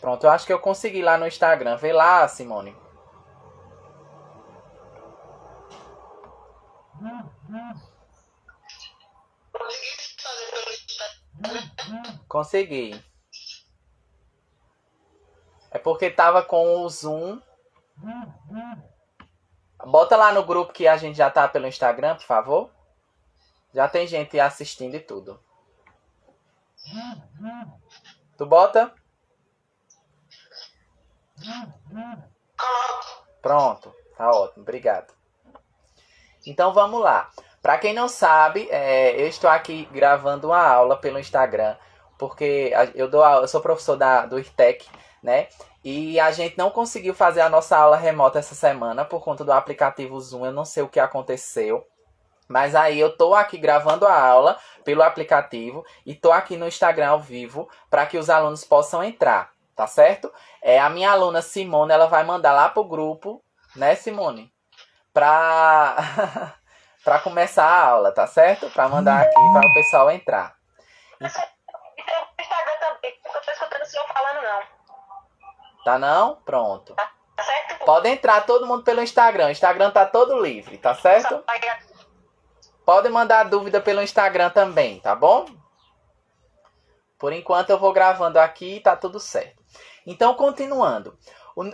Pronto, eu acho que eu consegui lá no Instagram. Vê lá, Simone. Consegui fazer pelo Instagram. Consegui. É porque tava com o Zoom. Bota lá no grupo que a gente já tá pelo Instagram, por favor. Já tem gente assistindo e tudo. Tu bota? Coloco. Pronto. Tá ótimo. Obrigado. Então vamos lá. Para quem não sabe, eu estou aqui gravando uma aula pelo Instagram, porque eu sou professor do IRTEC, né? E a gente não conseguiu fazer a nossa aula remota essa semana por conta do aplicativo Zoom. Eu não sei o que aconteceu. Mas aí eu tô aqui gravando a aula pelo aplicativo e tô aqui no Instagram ao vivo para que os alunos possam entrar, tá certo? A minha aluna Simone, ela vai mandar lá pro grupo, né, Simone? Pra para começar a aula, tá certo? Para mandar aqui para o pessoal entrar. E tem o Instagram também, porque eu tô escutando o senhor falando, não. Tá não? Pronto. Tá certo? Pode entrar todo mundo pelo Instagram. O Instagram tá todo livre, tá certo? Pode mandar dúvida pelo Instagram também, tá bom? Por enquanto eu vou gravando aqui e tá tudo certo. Então, continuando.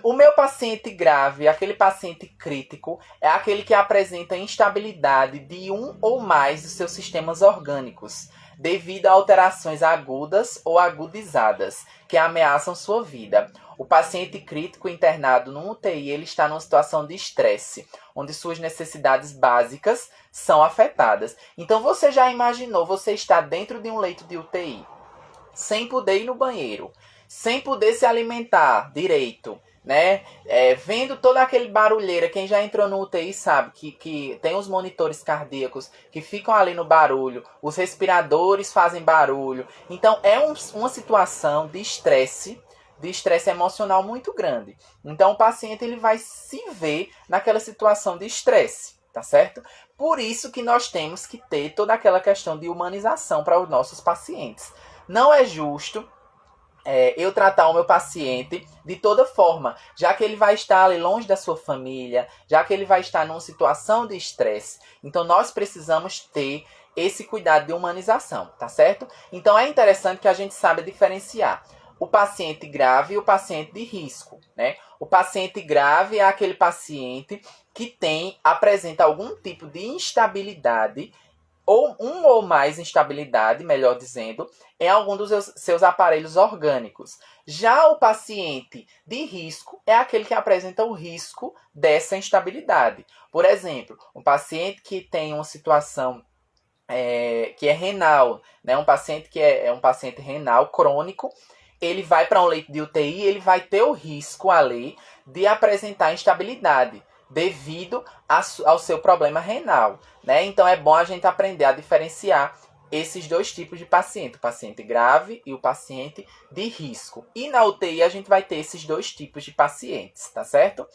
O meu paciente grave, aquele paciente crítico, é aquele que apresenta instabilidade de um ou mais dos seus sistemas orgânicos, devido a alterações agudas ou agudizadas, que ameaçam sua vida. O paciente crítico internado no UTI, ele está numa situação de estresse, onde suas necessidades básicas são afetadas. Então você já imaginou, você está dentro de um leito de UTI, sem poder ir no banheiro, sem poder se alimentar direito, né? Vendo toda aquele barulheira, quem já entrou no UTI sabe que tem os monitores cardíacos que ficam ali no barulho, os respiradores fazem barulho. Então é uma situação de estresse emocional muito grande. Então o paciente ele vai se ver naquela situação de estresse, tá certo? Por isso que nós temos que ter toda aquela questão de humanização para os nossos pacientes. Não é justo eu tratar o meu paciente de toda forma, já que ele vai estar ali longe da sua família, já que ele vai estar numa situação de estresse. Então nós precisamos ter esse cuidado de humanização, tá certo? Então é interessante que a gente saiba diferenciar o paciente grave e o paciente de risco, né? O paciente grave é aquele paciente que apresenta algum tipo de instabilidade ou mais instabilidade, melhor dizendo, em algum dos seus aparelhos orgânicos. Já o paciente de risco é aquele que apresenta o risco dessa instabilidade. Por exemplo, um paciente que tem uma situação que é renal, né? Um paciente que é um paciente renal crônico, ele vai para um leito de UTI, ele vai ter o risco ali de apresentar instabilidade devido ao seu problema renal, né? Então é bom a gente aprender a diferenciar esses dois tipos de paciente, o paciente grave e o paciente de risco. E na UTI a gente vai ter esses dois tipos de pacientes, tá certo?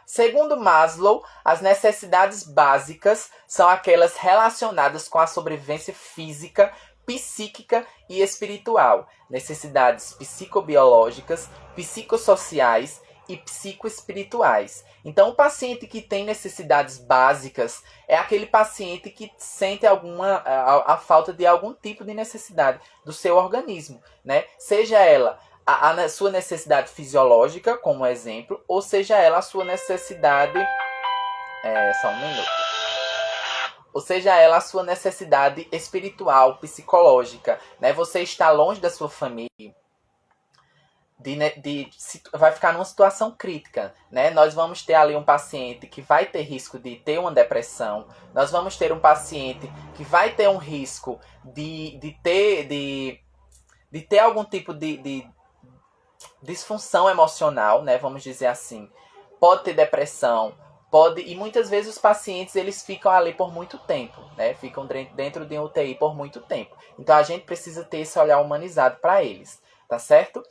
Segundo Maslow, as necessidades básicas são aquelas relacionadas com a sobrevivência física, psíquica e espiritual, necessidades psicobiológicas, psicossociais e psicoespirituais. Então, o paciente que tem necessidades básicas é aquele paciente que sente a falta de algum tipo de necessidade do seu organismo, né? Seja ela a sua necessidade fisiológica, como exemplo, ou seja ela a sua necessidade... só um minuto. Ou seja ela a sua necessidade espiritual, psicológica, né? Você está longe da sua família, vai ficar numa situação crítica, né? Nós vamos ter ali um paciente que vai ter risco de ter uma depressão, nós vamos ter um paciente que vai ter um risco de ter algum tipo de disfunção emocional, né? Vamos dizer assim. Pode ter depressão, e muitas vezes os pacientes eles ficam ali por muito tempo, né? Ficam dentro de um UTI por muito tempo. Então a gente precisa ter esse olhar humanizado para eles, tá certo?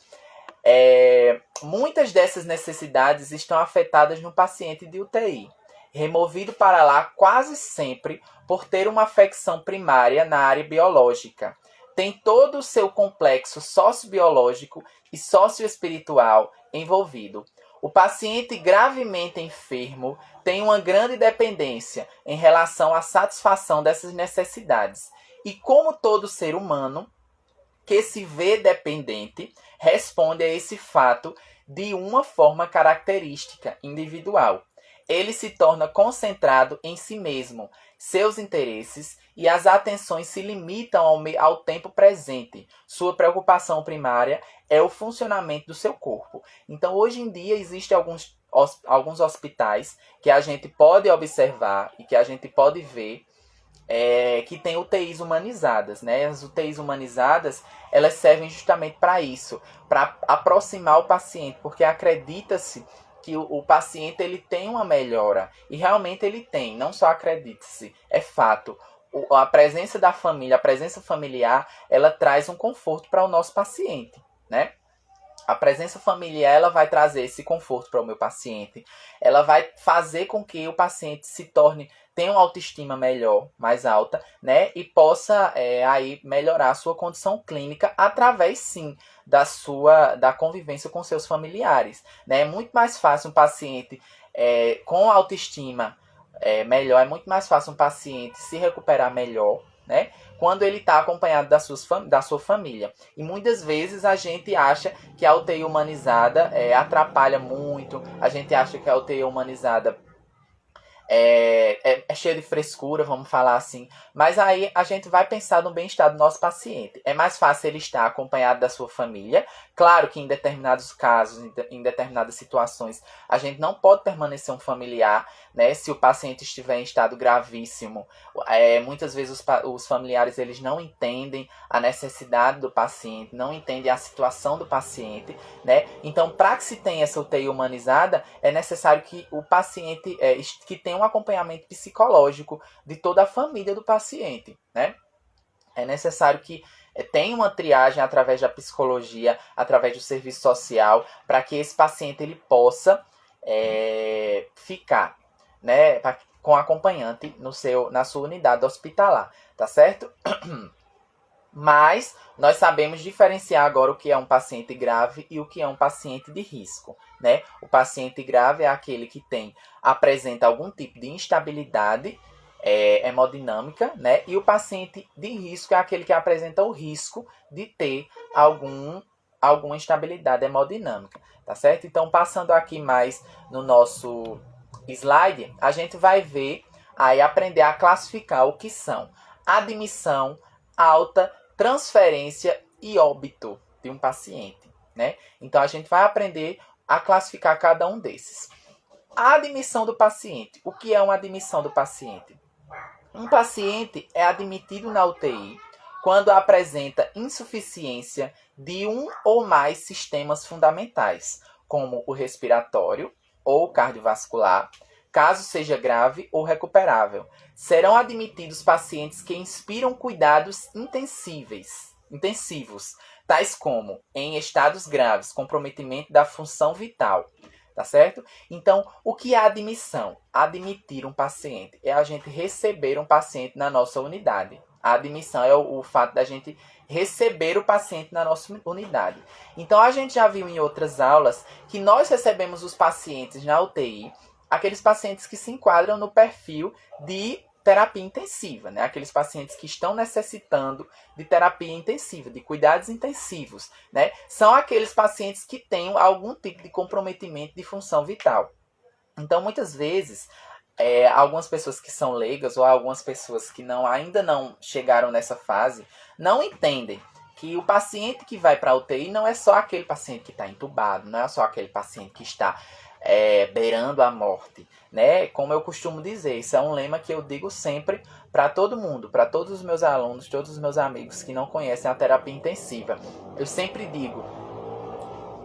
Muitas dessas necessidades estão afetadas no paciente de UTI, removido para lá quase sempre por ter uma afecção primária na área biológica, tem todo o seu complexo sociobiológico e socioespiritual envolvido. O paciente gravemente enfermo tem uma grande dependência em relação à satisfação dessas necessidades. E como todo ser humano que se vê dependente, responde a esse fato de uma forma característica individual. Ele se torna concentrado em si mesmo, seus interesses e as atenções se limitam ao tempo presente. Sua preocupação primária é o funcionamento do seu corpo. Então, hoje em dia, existem alguns hospitais que a gente pode observar e que a gente pode ver que tem UTIs humanizadas, né? As UTIs humanizadas, elas servem justamente para isso, para aproximar o paciente, porque acredita-se que o paciente ele tem uma melhora, e realmente ele tem, não só acredita-se, é fato. A presença da família, a presença familiar, ela traz um conforto para o nosso paciente, né? A presença familiar, ela vai trazer esse conforto para o meu paciente. Ela vai fazer com que o paciente tenha uma autoestima melhor, mais alta, né? E possa aí melhorar a sua condição clínica através, sim, da convivência com seus familiares, né? É muito mais fácil um paciente com autoestima melhor, é muito mais fácil um paciente se recuperar melhor, né? Quando ele está acompanhado da sua família. E muitas vezes a gente acha que a UTI humanizada atrapalha muito, a gente acha que a UTI humanizada é cheia de frescura, vamos falar assim. Mas aí a gente vai pensar no bem-estar do nosso paciente. É mais fácil ele estar acompanhado da sua família. Claro que em determinados casos, em determinadas situações, a gente não pode permanecer um familiar, né? Se o paciente estiver em estado gravíssimo, muitas vezes os familiares eles não entendem a necessidade do paciente, não entendem a situação do paciente, né? Então, para que se tenha essa UTI humanizada, é necessário que o paciente que tenha um acompanhamento psicológico de toda a família do paciente, né? É necessário que tenha uma triagem através da psicologia, através do serviço social, para que esse paciente ele possa ficar, né, com acompanhante na sua unidade hospitalar, tá certo? Mas nós sabemos diferenciar agora o que é um paciente grave e o que é um paciente de risco, né? O paciente grave é aquele que apresenta algum tipo de instabilidade hemodinâmica, né? E o paciente de risco é aquele que apresenta o risco de ter alguma instabilidade hemodinâmica, tá certo? Então, passando aqui mais no nosso slide, a gente vai ver aí aprender a classificar o que são admissão, alta, transferência e óbito de um paciente, né? Então, a gente vai aprender a classificar cada um desses. A admissão do paciente. O que é uma admissão do paciente? Um paciente é admitido na UTI quando apresenta insuficiência de um ou mais sistemas fundamentais, como o respiratório ou cardiovascular, caso seja grave ou recuperável. Serão admitidos pacientes que inspiram cuidados intensivos, tais como, em estados graves, comprometimento da função vital. Tá certo? Então, o que é admissão? Admitir um paciente é a gente receber um paciente na nossa unidade. A admissão é o fato da gente receber o paciente na nossa unidade. Então, a gente já viu em outras aulas que nós recebemos os pacientes na UTI, aqueles pacientes que se enquadram no perfil de terapia intensiva, né? Aqueles pacientes que estão necessitando de terapia intensiva, de cuidados intensivos, né? São aqueles pacientes que têm algum tipo de comprometimento de função vital. Então, muitas vezes, algumas pessoas que são leigas ou algumas pessoas que ainda não chegaram nessa fase, não entendem que o paciente que vai para a UTI não é só aquele paciente que está entubado, não é só aquele paciente que está beirando a morte, né? Como eu costumo dizer, isso é um lema que eu digo sempre para todo mundo, para todos os meus alunos, todos os meus amigos que não conhecem a terapia intensiva. Eu sempre digo,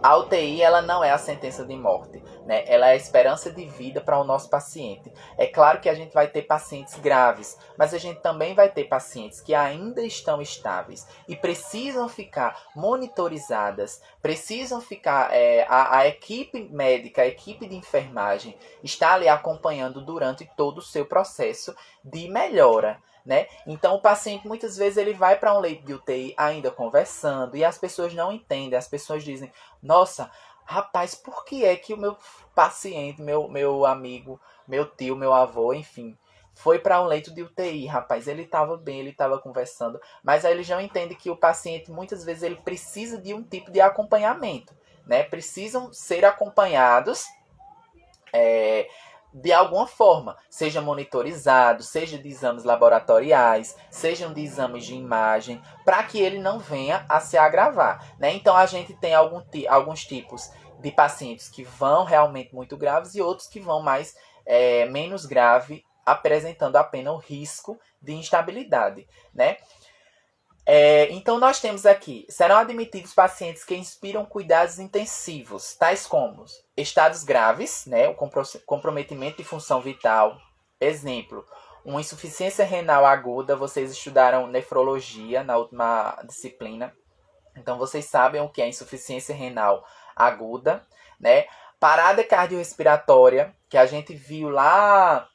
a UTI ela não é a sentença de morte, né? Ela é a esperança de vida para o nosso paciente. É claro que a gente vai ter pacientes graves, mas a gente também vai ter pacientes que ainda estão estáveis e precisam ficar monitorizadas, precisam ficar... a equipe médica, a equipe de enfermagem está ali acompanhando durante todo o seu processo de melhora, né? Então o paciente muitas vezes ele vai para um leito de UTI ainda conversando e as pessoas não entendem, as pessoas dizem: "Nossa, rapaz, por que é que o meu paciente, meu amigo, meu tio, meu avô, enfim, foi para um leito de UTI, rapaz, ele estava bem, ele estava conversando", mas aí eles não entendem que o paciente muitas vezes ele precisa de um tipo de acompanhamento, né? Precisam ser acompanhados de alguma forma, seja monitorizado, seja de exames laboratoriais, sejam de exames de imagem, para que ele não venha a se agravar, né? Então a gente tem alguns tipos de pacientes que vão realmente muito graves e outros que vão menos grave, apresentando apenas o risco de instabilidade, né? Então nós temos aqui: serão admitidos pacientes que inspiram cuidados intensivos, tais como estados graves, né, o comprometimento de função vital. Exemplo, uma insuficiência renal aguda. Vocês estudaram nefrologia na última disciplina, então vocês sabem o que é insuficiência renal aguda, né? Parada cardiorrespiratória, que a gente viu lá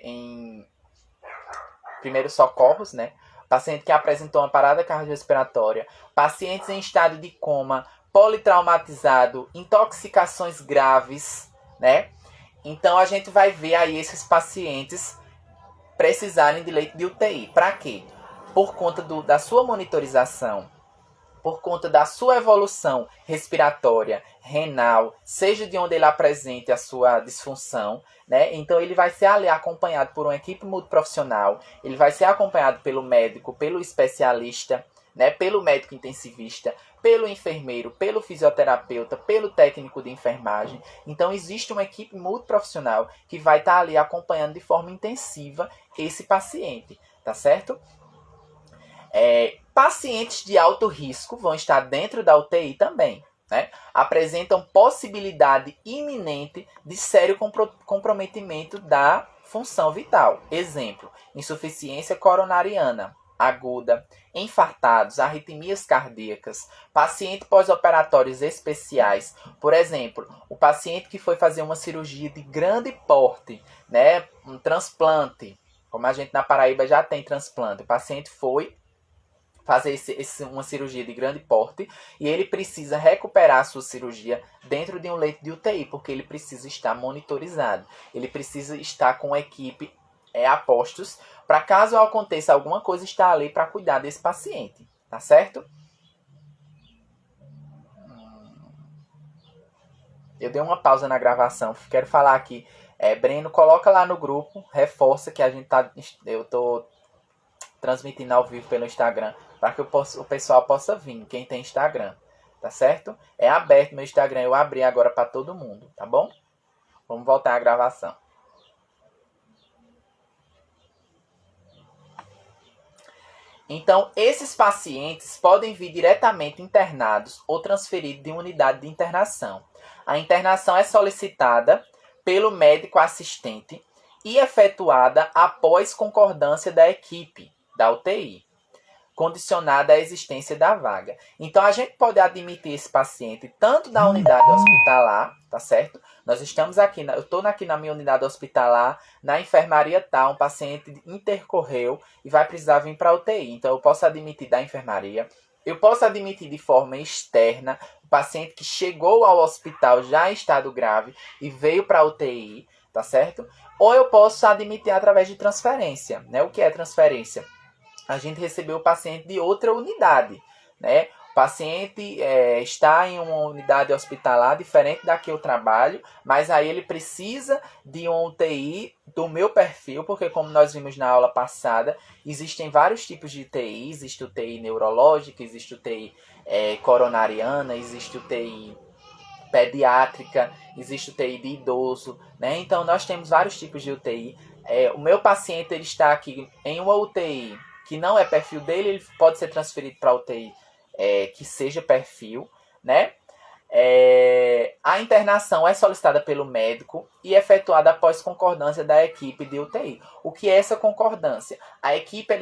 em primeiros socorros, né? Paciente que apresentou uma parada cardiorrespiratória, pacientes em estado de coma, politraumatizado, intoxicações graves, né? Então a gente vai ver aí esses pacientes precisarem de leito de UTI. Para quê? Por conta da sua monitorização, por conta da sua evolução respiratória, renal, seja de onde ele apresente a sua disfunção, né? Então ele vai ser ali acompanhado por uma equipe multiprofissional, ele vai ser acompanhado pelo médico, pelo especialista, né? Pelo médico intensivista, pelo enfermeiro, pelo fisioterapeuta, pelo técnico de enfermagem. Então existe uma equipe multiprofissional que vai estar ali acompanhando de forma intensiva esse paciente, tá certo? Pacientes de alto risco vão estar dentro da UTI também, né? Apresentam possibilidade iminente de sério comprometimento da função vital. Exemplo, insuficiência coronariana aguda, infartados, arritmias cardíacas, pacientes pós-operatórios especiais. Por exemplo, o paciente que foi fazer uma cirurgia de grande porte, né? Um transplante, como a gente na Paraíba já tem transplante. O paciente foi fazer uma cirurgia de grande porte e ele precisa recuperar a sua cirurgia dentro de um leito de UTI, porque ele precisa estar monitorizado. Ele precisa estar com a equipe a postos, para caso aconteça alguma coisa, estar ali para cuidar desse paciente. Tá certo? Eu dei uma pausa na gravação. Quero falar aqui. Breno, coloca lá no grupo, reforça que eu tô transmitindo ao vivo pelo Instagram, para que o pessoal possa vir, quem tem Instagram, tá certo? É aberto meu Instagram, eu abri agora para todo mundo, tá bom? Vamos voltar à gravação. Então, esses pacientes podem vir diretamente internados ou transferidos de uma unidade de internação. A internação é solicitada pelo médico assistente e efetuada após concordância da equipe da UTI, condicionada à existência da vaga. Então, a gente pode admitir esse paciente tanto na unidade hospitalar, tá certo? Nós estamos aqui, eu estou aqui na minha unidade hospitalar, na enfermaria tal, um paciente intercorreu e vai precisar vir para a UTI. Então, eu posso admitir da enfermaria, eu posso admitir de forma externa, o paciente que chegou ao hospital já em estado grave e veio para a UTI, tá certo? Ou eu posso admitir através de transferência, né? O que é transferência? A gente recebeu o paciente de outra unidade, né? O paciente está em uma unidade hospitalar diferente da que eu trabalho, mas aí ele precisa de uma UTI do meu perfil, porque como nós vimos na aula passada, existem vários tipos de UTI. Existe UTI neurológica, existe UTI coronariana, existe UTI pediátrica, existe UTI de idoso, né? Então nós temos vários tipos de UTI. O meu paciente ele está aqui em uma UTI que não é perfil dele, ele pode ser transferido para UTI que seja perfil, né? A internação é solicitada pelo médico e efetuada após concordância da equipe de UTI. O que é essa concordância? A equipe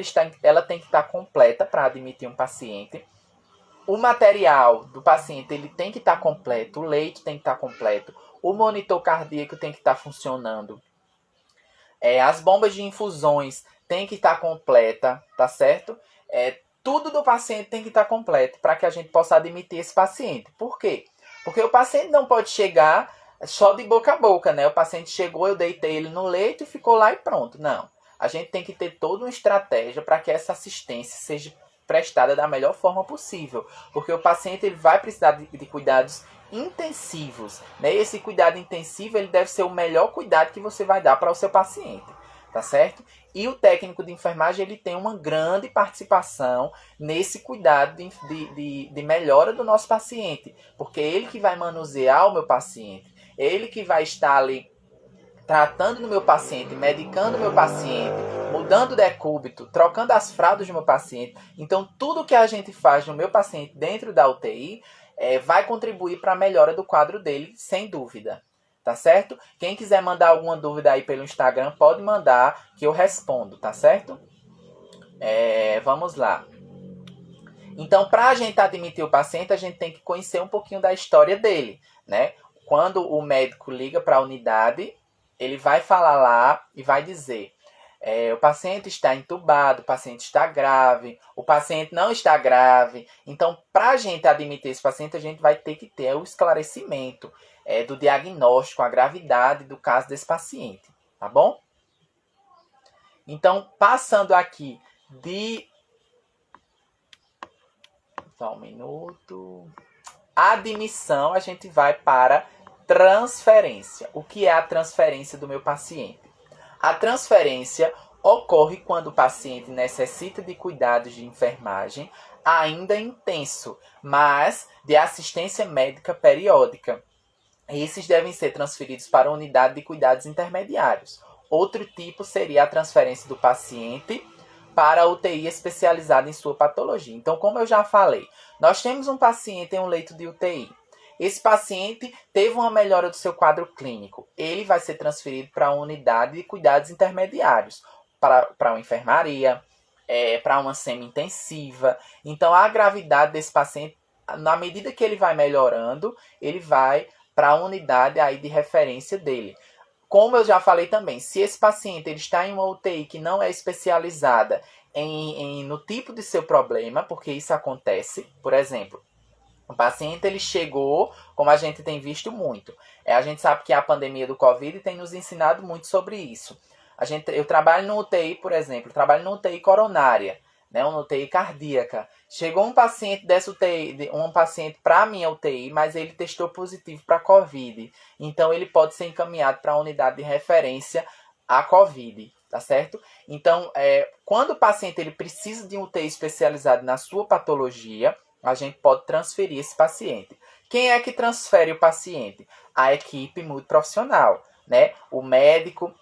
ela tem que estar completa para admitir um paciente. O material do paciente ele tem que estar completo, o leito tem que estar completo, o monitor cardíaco tem que estar funcionando. As bombas de infusões tem que estar completa, tá certo? Tudo do paciente tem que estar completo para que a gente possa admitir esse paciente. Por quê? Porque o paciente não pode chegar só de boca a boca, né? O paciente chegou, eu deitei ele no leito e ficou lá e pronto. Não. A gente tem que ter toda uma estratégia para que essa assistência seja prestada da melhor forma possível. Porque o paciente ele vai precisar de cuidados intensivos, né? Esse cuidado intensivo ele deve ser o melhor cuidado que você vai dar para o seu paciente, tá certo? E o técnico de enfermagem ele tem uma grande participação nesse cuidado de melhora do nosso paciente, porque é ele que vai manusear o meu paciente, ele que vai estar ali tratando do meu paciente, medicando o meu paciente, mudando o decúbito, trocando as fraldas do meu paciente. Então, tudo que a gente faz no meu paciente dentro da UTI vai contribuir para a melhora do quadro dele, sem dúvida. Tá certo? Quem quiser mandar alguma dúvida aí pelo Instagram, pode mandar que eu respondo, tá certo? Vamos lá. Então, para a gente admitir o paciente, a gente tem que conhecer um pouquinho da história dele, né? Quando o médico liga para a unidade, ele vai falar lá e vai dizer: o paciente está entubado, o paciente está grave, o paciente não está grave. Então, para a gente admitir esse paciente, a gente vai ter que ter o esclarecimento do diagnóstico, a gravidade do caso desse paciente, tá bom? Então, passando aqui Só um minuto. Admissão, a gente vai para transferência. O que é a transferência do meu paciente? A transferência ocorre quando o paciente necessita de cuidados de enfermagem ainda intenso, mas de assistência médica periódica. Esses devem ser transferidos para a unidade de cuidados intermediários. Outro tipo seria a transferência do paciente para a UTI especializada em sua patologia. Então, como eu já falei, nós temos um paciente em um leito de UTI. Esse paciente teve uma melhora do seu quadro clínico. Ele vai ser transferido para a unidade de cuidados intermediários, para uma enfermaria, para uma semi-intensiva. Então, a gravidade desse paciente, na medida que ele vai melhorando, ele vai para a unidade aí de referência dele. Como eu já falei também, se esse paciente ele está em uma UTI que não é especializada no tipo de seu problema, porque isso acontece, por exemplo, o paciente ele chegou, como a gente tem visto muito. A gente sabe que a pandemia do Covid tem nos ensinado muito sobre isso. Eu trabalho no UTI, por exemplo, trabalho no UTI coronária, né, uma UTI cardíaca. Chegou um paciente dessa UTI, um paciente para a minha UTI, mas ele testou positivo para Covid. Então, ele pode ser encaminhado para a unidade de referência a Covid, tá certo? Então, quando o paciente ele precisa de um UTI especializado na sua patologia, a gente pode transferir esse paciente. Quem é que transfere o paciente? A equipe multiprofissional, né? O médico,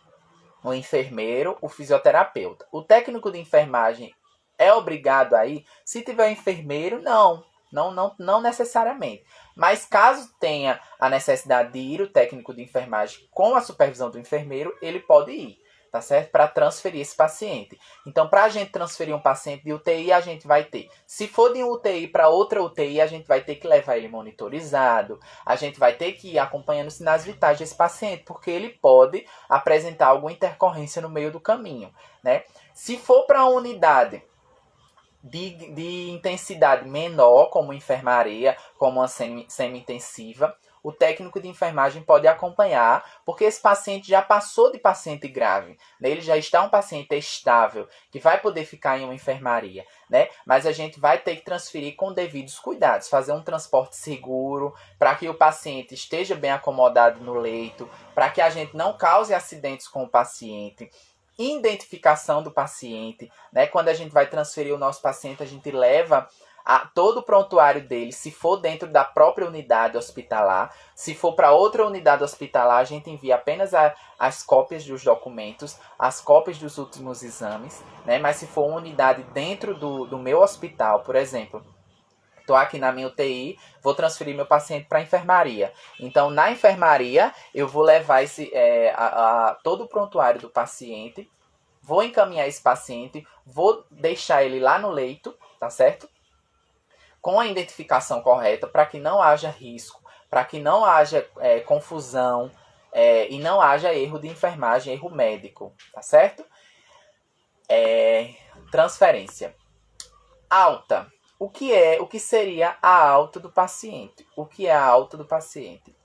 o enfermeiro, o fisioterapeuta. O técnico de enfermagem é obrigado aí? Se tiver um enfermeiro, não necessariamente. Mas caso tenha a necessidade de ir o técnico de enfermagem com a supervisão do enfermeiro, ele pode ir, tá certo? Para transferir esse paciente. Então, para a gente transferir um paciente de UTI, a gente vai ter. Se for de um UTI para outra UTI, a gente vai ter que levar ele monitorizado. A gente vai ter que ir acompanhando os sinais vitais desse paciente, porque ele pode apresentar alguma intercorrência no meio do caminho, né? Se for para uma unidade de intensidade menor, como enfermaria, como uma semi-intensiva, o técnico de enfermagem pode acompanhar, porque esse paciente já passou de paciente grave, né? Ele já está um paciente estável, que vai poder ficar em uma enfermaria, né? Mas a gente vai ter que transferir com devidos cuidados, fazer um transporte seguro, para que o paciente esteja bem acomodado no leito, para que a gente não cause acidentes com o paciente. Identificação do paciente, né? Quando a gente vai transferir o nosso paciente, a gente leva todo o prontuário dele, se for dentro da própria unidade hospitalar. Se for para outra unidade hospitalar, a gente envia apenas as cópias dos documentos, as cópias dos últimos exames, né? Mas se for uma unidade dentro do meu hospital, por exemplo, estou aqui na minha UTI, vou transferir meu paciente para a enfermaria. Então, na enfermaria, eu vou levar todo o prontuário do paciente, vou encaminhar esse paciente, vou deixar ele lá no leito, tá certo? Com a identificação correta, para que não haja risco, para que não haja confusão e não haja erro de enfermagem, erro médico, tá certo? Transferência. Alta. O que seria a alta do paciente? O que é a alta do paciente?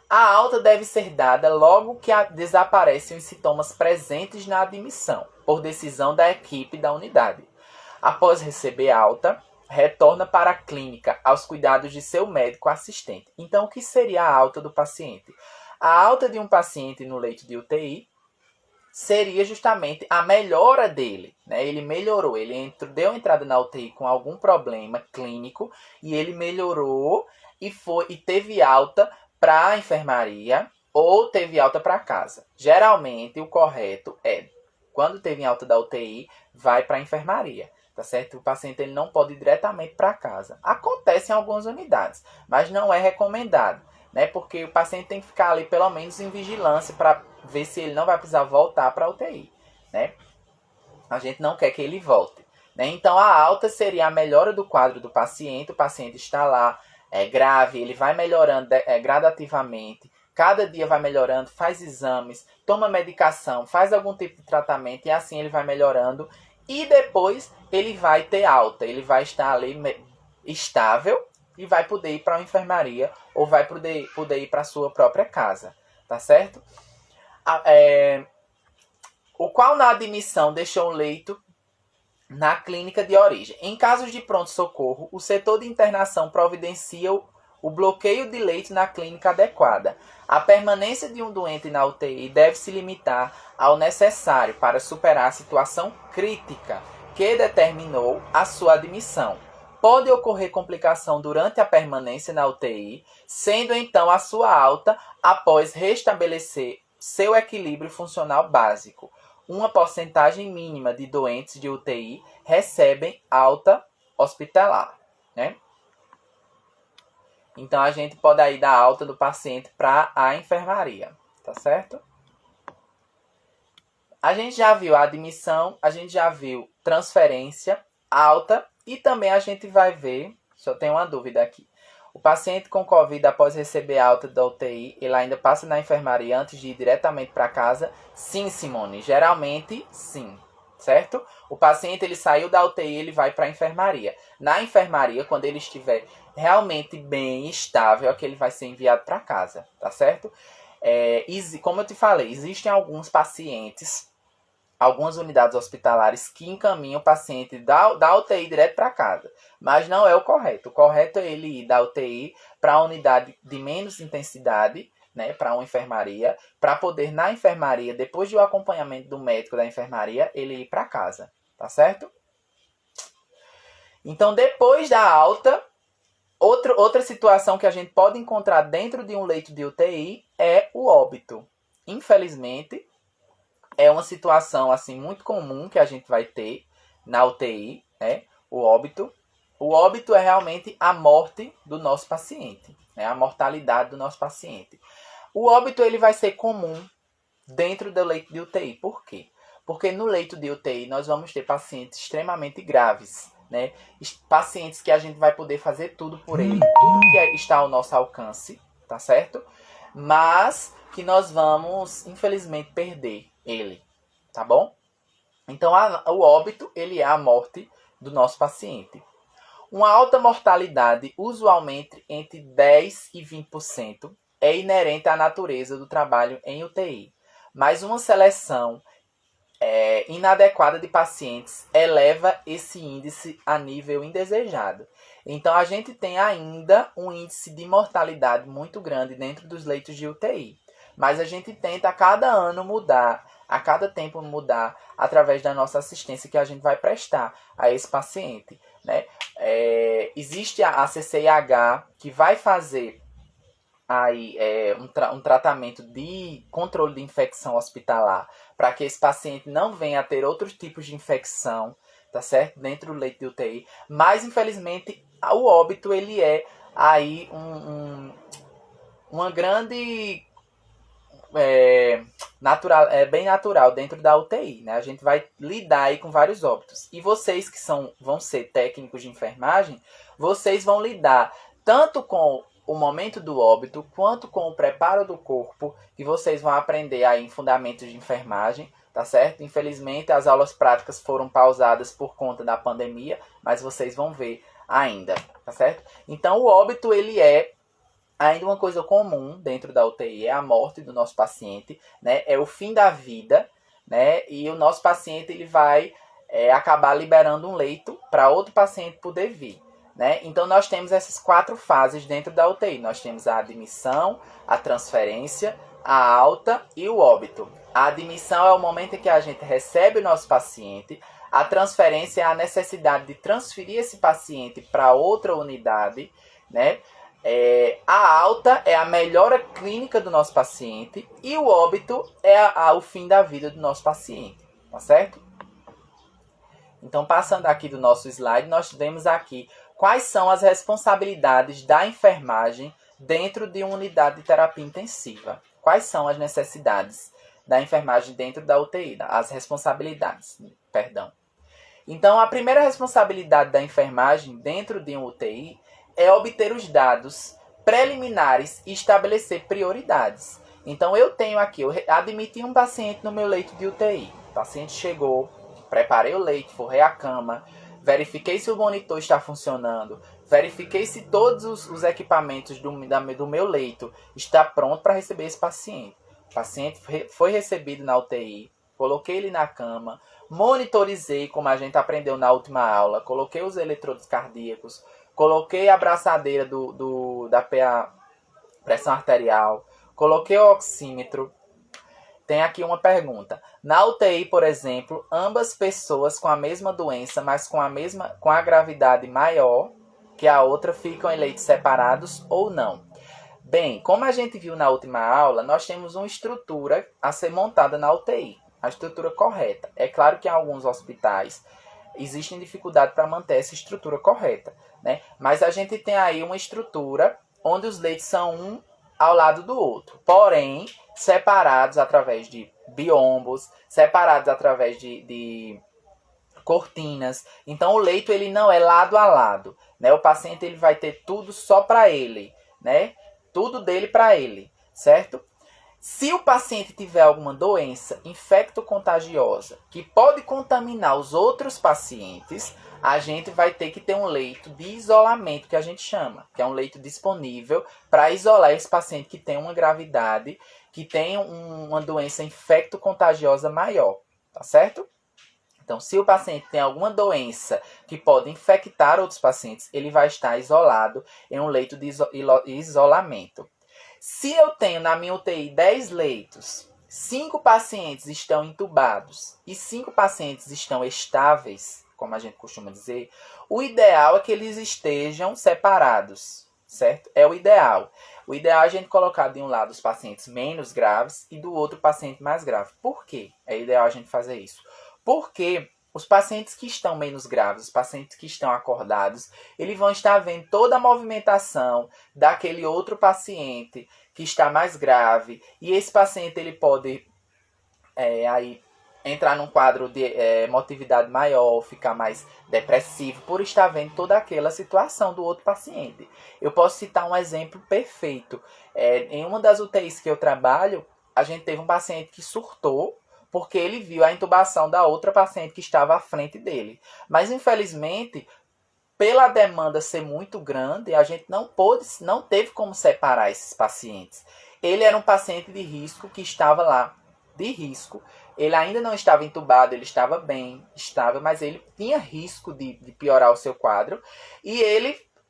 A alta deve ser dada logo que desaparecem os sintomas presentes na admissão, por decisão da equipe da unidade. Após receber alta, retorna para a clínica aos cuidados de seu médico assistente. Então, o que seria a alta do paciente? A alta de um paciente no leito de UTI seria justamente a melhora dele, né? Ele melhorou, deu entrada na UTI com algum problema clínico e ele melhorou e teve alta para a enfermaria ou teve alta para casa. Geralmente, o correto é, quando teve alta da UTI, vai para a enfermaria, tá certo? O paciente ele não pode ir diretamente para casa. Acontece em algumas unidades, mas não é recomendado, né? Porque o paciente tem que ficar ali pelo menos em vigilância para ver se ele não vai precisar voltar para a UTI, né? A gente não quer que ele volte, né? Então, a alta seria a melhora do quadro do paciente. O paciente está lá, grave, ele vai melhorando gradativamente, cada dia vai melhorando, faz exames, toma medicação, faz algum tipo de tratamento e assim ele vai melhorando e depois ele vai ter alta, ele vai estar ali estável e vai poder ir para a enfermaria ou vai poder ir para a sua própria casa, tá certo? O qual na admissão deixou um leito na clínica de origem. Em casos de pronto-socorro, o setor de internação providencia o bloqueio de leito na clínica adequada. A permanência de um doente na UTI deve se limitar ao necessário para superar a situação crítica que determinou a sua admissão. Pode ocorrer complicação durante a permanência na UTI, sendo então a sua alta após restabelecer seu equilíbrio funcional básico. Uma porcentagem mínima de doentes de UTI recebem alta hospitalar, né? Então, a gente pode aí dar alta do paciente para a enfermaria, tá certo? A gente já viu a admissão, a gente já viu transferência, alta e também a gente vai ver, só tem uma dúvida aqui. O paciente com Covid, após receber alta da UTI, ele ainda passa na enfermaria antes de ir diretamente para casa? Sim, Simone. Geralmente, sim. Certo? O paciente, ele saiu da UTI, ele vai para a enfermaria. Na enfermaria, quando ele estiver realmente bem estável, é que ele vai ser enviado para casa. Tá certo? Como eu te falei, existem alguns pacientes, algumas unidades hospitalares que encaminham o paciente da UTI direto para casa. Mas não é o correto. O correto é ele ir da UTI para a unidade de menos intensidade, né, para uma enfermaria, para poder, na enfermaria, depois do acompanhamento do médico da enfermaria, ele ir para casa. Tá certo? Então, depois da alta, outra situação que a gente pode encontrar dentro de um leito de UTI é o óbito. Infelizmente, é uma situação assim muito comum que a gente vai ter na UTI, né? O óbito. O óbito é realmente a morte do nosso paciente, né? A mortalidade do nosso paciente. O óbito ele vai ser comum dentro do leito de UTI. Por quê? Porque no leito de UTI nós vamos ter pacientes extremamente graves, né? Pacientes que a gente vai poder fazer tudo por ele, tudo que está ao nosso alcance, tá certo? Mas que nós vamos, infelizmente, perder ele, tá bom? Então, o óbito, ele é a morte do nosso paciente. Uma alta mortalidade, usualmente entre 10% e 20%, é inerente à natureza do trabalho em UTI. Mas uma seleção inadequada de pacientes eleva esse índice a nível indesejado. Então, a gente tem ainda um índice de mortalidade muito grande dentro dos leitos de UTI. Mas a gente tenta a cada ano mudar, a cada tempo mudar, através da nossa assistência que a gente vai prestar a esse paciente, né? Existe a CCIH que vai fazer aí, um tratamento de controle de infecção hospitalar para que esse paciente não venha a ter outros tipos de infecção, tá certo? Dentro do leito de UTI. Mas, infelizmente, o óbito ele é aí uma grande... bem natural dentro da UTI, né? A gente vai lidar aí com vários óbitos. E vocês que vão ser técnicos de enfermagem, vocês vão lidar tanto com o momento do óbito, quanto com o preparo do corpo, que vocês vão aprender aí em fundamentos de enfermagem, tá certo? Infelizmente, as aulas práticas foram pausadas por conta da pandemia, mas vocês vão ver ainda, tá certo? Então, o óbito, ele é ainda uma coisa comum dentro da UTI, é a morte do nosso paciente, né? É o fim da vida, né? E o nosso paciente, ele vai acabar liberando um leito para outro paciente poder vir, né? Então, nós temos essas 4 fases dentro da UTI. Nós temos a admissão, a transferência, a alta e o óbito. A admissão é o momento em que a gente recebe o nosso paciente. A transferência é a necessidade de transferir esse paciente para outra unidade, né? A alta é a melhora clínica do nosso paciente. E o óbito é o fim da vida do nosso paciente, tá certo? Então, passando aqui do nosso slide, nós vemos aqui quais são as responsabilidades da enfermagem dentro de uma unidade de terapia intensiva. Quais são as necessidades da enfermagem dentro da UTI, as responsabilidades, perdão. Então, a primeira responsabilidade da enfermagem dentro de um UTI é obter os dados preliminares e estabelecer prioridades. Então, eu admiti um paciente no meu leito de UTI. O paciente chegou, preparei o leito, forrei a cama, verifiquei se o monitor está funcionando, verifiquei se todos os equipamentos do meu leito estão prontos para receber esse paciente. O paciente foi recebido na UTI, coloquei ele na cama, monitorizei, como a gente aprendeu na última aula, coloquei os eletrodos cardíacos, coloquei a braçadeira da PA, pressão arterial, coloquei o oxímetro. Tem aqui uma pergunta. Na UTI, por exemplo, ambas pessoas com a mesma doença, mas com a gravidade maior que a outra, ficam em leitos separados ou não? Bem, como a gente viu na última aula, nós temos uma estrutura a ser montada na UTI. A estrutura correta. É claro que em alguns hospitais existe dificuldade para manter essa estrutura correta, né? Mas a gente tem aí uma estrutura onde os leitos são um ao lado do outro. Porém, separados através de biombos, separados através de cortinas. Então, o leito ele não é lado a lado, né? O paciente ele vai ter tudo só para ele, né? Tudo dele para ele, certo? Se o paciente tiver alguma doença infecto-contagiosa que pode contaminar os outros pacientes, a gente vai ter que ter um leito de isolamento, que a gente chama, que é um leito disponível para isolar esse paciente que tem uma gravidade, que tem uma doença infecto-contagiosa maior, tá certo? Então, se o paciente tem alguma doença que pode infectar outros pacientes, ele vai estar isolado em um leito de isolamento. Se eu tenho na minha UTI 10 leitos, 5 pacientes estão entubados e 5 pacientes estão estáveis, como a gente costuma dizer, o ideal é que eles estejam separados, certo? É o ideal. O ideal é a gente colocar de um lado os pacientes menos graves e do outro o paciente mais grave. Por quê? É ideal a gente fazer isso. Porque os pacientes que estão menos graves, os pacientes que estão acordados, eles vão estar vendo toda a movimentação daquele outro paciente que está mais grave. E esse paciente ele pode aí entrar num quadro de emotividade maior, ficar mais depressivo, por estar vendo toda aquela situação do outro paciente. Eu posso citar um exemplo perfeito. Em uma das UTIs que eu trabalho, a gente teve um paciente que surtou, porque ele viu a intubação da outra paciente que estava à frente dele. Mas, infelizmente, pela demanda ser muito grande, a gente não teve como separar esses pacientes. Ele era um paciente de risco que estava lá, de risco. Ele ainda não estava entubado, ele estava bem, estável, mas ele tinha risco de piorar o seu quadro. E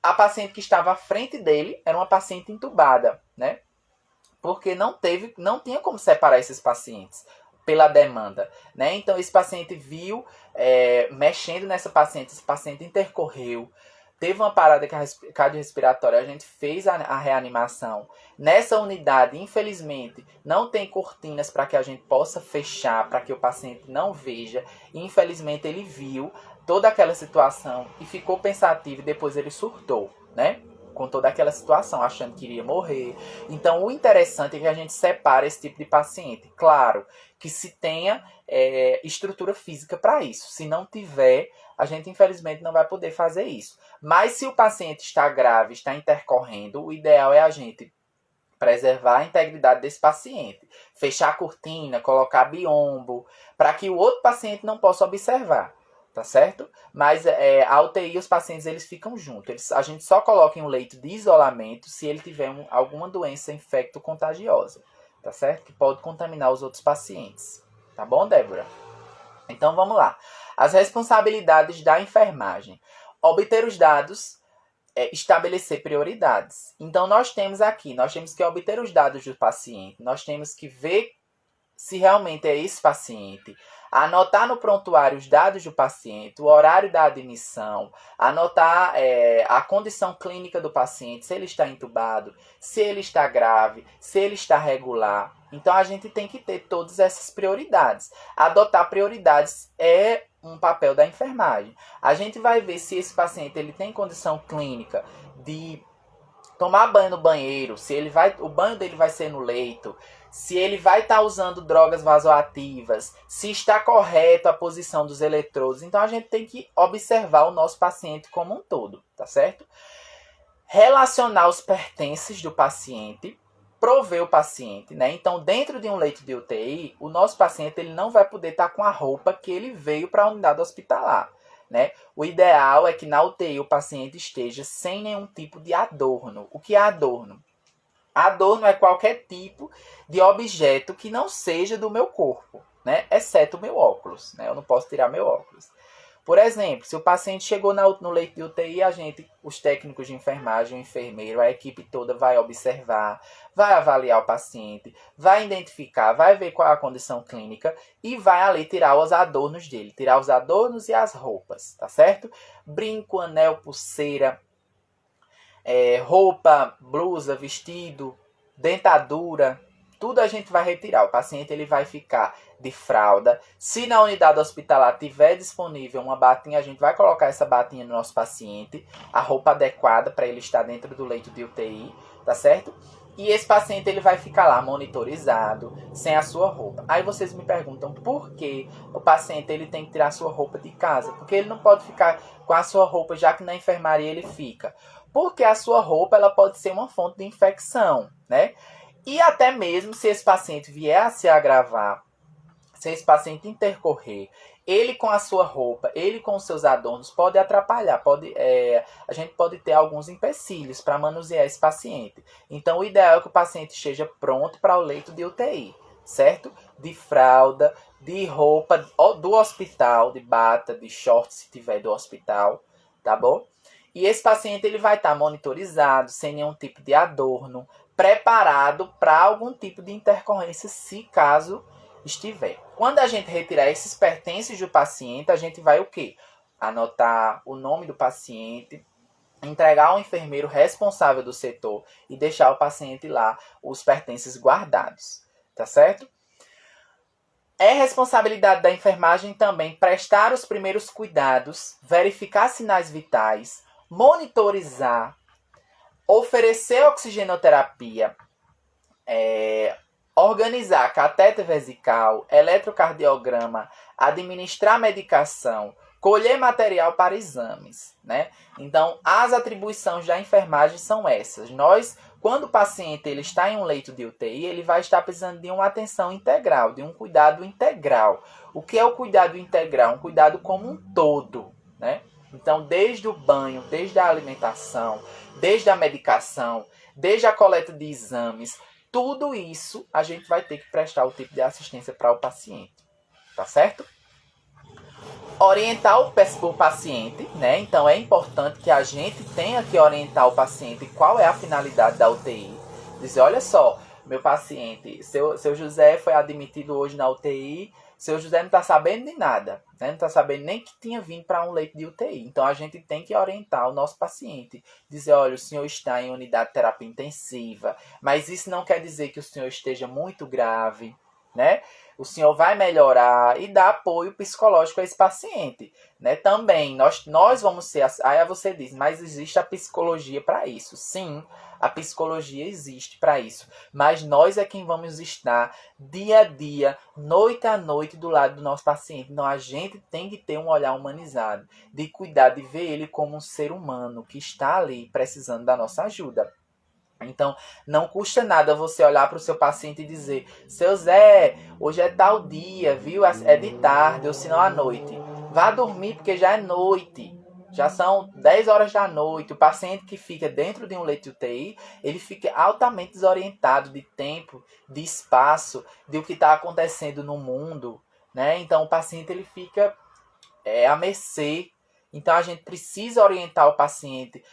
a paciente que estava à frente dele, era uma paciente entubada, né? Porque não tinha como separar esses pacientes pela demanda, né? Então, esse paciente viu, mexendo nessa paciente, esse paciente intercorreu, teve uma parada cardiorrespiratória, a gente fez a reanimação. Nessa unidade, infelizmente, não tem cortinas para que a gente possa fechar, para que o paciente não veja. E, infelizmente, ele viu toda aquela situação e ficou pensativo e depois ele surtou, né? Com toda aquela situação, achando que iria morrer. Então, o interessante é que a gente separe esse tipo de paciente. Claro que se tenha estrutura física para isso. Se não tiver, a gente infelizmente não vai poder fazer isso. Mas se o paciente está grave, está intercorrendo, o ideal é a gente preservar a integridade desse paciente, fechar a cortina, colocar biombo, para que o outro paciente não possa observar, tá certo? Mas a UTI, os pacientes eles ficam juntos. A gente só coloca em um leito de isolamento se ele tiver alguma doença infecto-contagiosa, tá certo? Que pode contaminar os outros pacientes. Tá bom, Débora? Então vamos lá. As responsabilidades da enfermagem. Obter os dados, estabelecer prioridades. Então nós temos que obter os dados do paciente, nós temos que ver se realmente é esse paciente, anotar no prontuário os dados do paciente, o horário da admissão, anotar a condição clínica do paciente, se ele está entubado, se ele está grave, se ele está regular. Então a gente tem que ter todas essas prioridades. Adotar prioridades é um papel da enfermagem. A gente vai ver se esse paciente ele tem condição clínica de tomar banho no banheiro, se o banho dele vai ser no leito, se ele vai estar usando drogas vasoativas, se está correto a posição dos eletrodos. Então a gente tem que observar o nosso paciente como um todo, tá certo? Relacionar os pertences do paciente, prover o paciente, né? Então, dentro de um leito de UTI, o nosso paciente ele não vai poder estar com a roupa que ele veio para a unidade hospitalar, né? O ideal é que na UTI o paciente esteja sem nenhum tipo de adorno. O que é adorno? Adorno é qualquer tipo de objeto que não seja do meu corpo, né? Exceto o meu óculos, né? Eu não posso tirar meu óculos. Por exemplo, se o paciente chegou no leito de UTI, os técnicos de enfermagem, o enfermeiro, a equipe toda vai observar, vai avaliar o paciente, vai identificar, vai ver qual é a condição clínica e vai ali tirar os adornos dele, tirar os adornos e as roupas, tá certo? Brinco, anel, pulseira, roupa, blusa, vestido, dentadura, tudo a gente vai retirar. O paciente ele vai ficar de fralda. Se na unidade hospitalar tiver disponível uma batinha, a gente vai colocar essa batinha no nosso paciente, a roupa adequada para ele estar dentro do leito de UTI, tá certo? E esse paciente ele vai ficar lá monitorizado, sem a sua roupa. Aí vocês me perguntam por que o paciente ele tem que tirar a sua roupa de casa? Porque ele não pode ficar com a sua roupa, já que na enfermaria ele fica. Porque a sua roupa ela pode ser uma fonte de infecção, né? E até mesmo se esse paciente vier a se agravar, se esse paciente intercorrer, ele com a sua roupa, ele com os seus adornos, pode atrapalhar, a gente pode ter alguns empecilhos para manusear esse paciente. Então, o ideal é que o paciente esteja pronto para o leito de UTI, certo? De fralda, de roupa do hospital, de bata, de short, se tiver do hospital, tá bom? E esse paciente ele vai estar monitorizado, sem nenhum tipo de adorno, preparado para algum tipo de intercorrência, se caso estiver. Quando a gente retirar esses pertences do paciente, a gente vai o quê? Anotar o nome do paciente, entregar ao enfermeiro responsável do setor e deixar o paciente lá, os pertences guardados, tá certo? É responsabilidade da enfermagem também prestar os primeiros cuidados, verificar sinais vitais, monitorizar, oferecer oxigenoterapia, organizar catéter vesical, eletrocardiograma, administrar medicação, colher material para exames, né? Então, as atribuições da enfermagem são essas. Quando o paciente ele está em um leito de UTI, ele vai estar precisando de uma atenção integral, de um cuidado integral. O que é o cuidado integral? Um cuidado como um todo, né? Então, desde o banho, desde a alimentação, desde a medicação, desde a coleta de exames, tudo isso a gente vai ter que prestar o tipo de assistência para o paciente, tá certo? Orientar o paciente, né? Então, é importante que a gente tenha que orientar o paciente qual é a finalidade da UTI. Dizer, olha só, meu paciente, seu José foi admitido hoje na UTI, seu José não está sabendo de nada, né? Não está sabendo nem que tinha vindo para um leito de UTI. Então, a gente tem que orientar o nosso paciente. Dizer, olha, o senhor está em unidade de terapia intensiva, mas isso não quer dizer que o senhor esteja muito grave, né? O senhor vai melhorar e dar apoio psicológico a esse paciente, né? Também, nós vamos ser... Aí você diz, mas existe a psicologia para isso. Sim, a psicologia existe para isso. Mas nós é quem vamos estar dia a dia, noite a noite, do lado do nosso paciente. Então, a gente tem que ter um olhar humanizado, de cuidar, de ver ele como um ser humano que está ali precisando da nossa ajuda. Então, não custa nada você olhar para o seu paciente e dizer: seu Zé, hoje é tal dia, viu? É de tarde ou se não à noite. Vá dormir porque já é noite. Já são 10 horas da noite. O paciente que fica dentro de um leito de UTI, ele fica altamente desorientado de tempo, de espaço, de o que está acontecendo no mundo, né? Então, o paciente ele fica à mercê. Então, a gente precisa orientar o paciente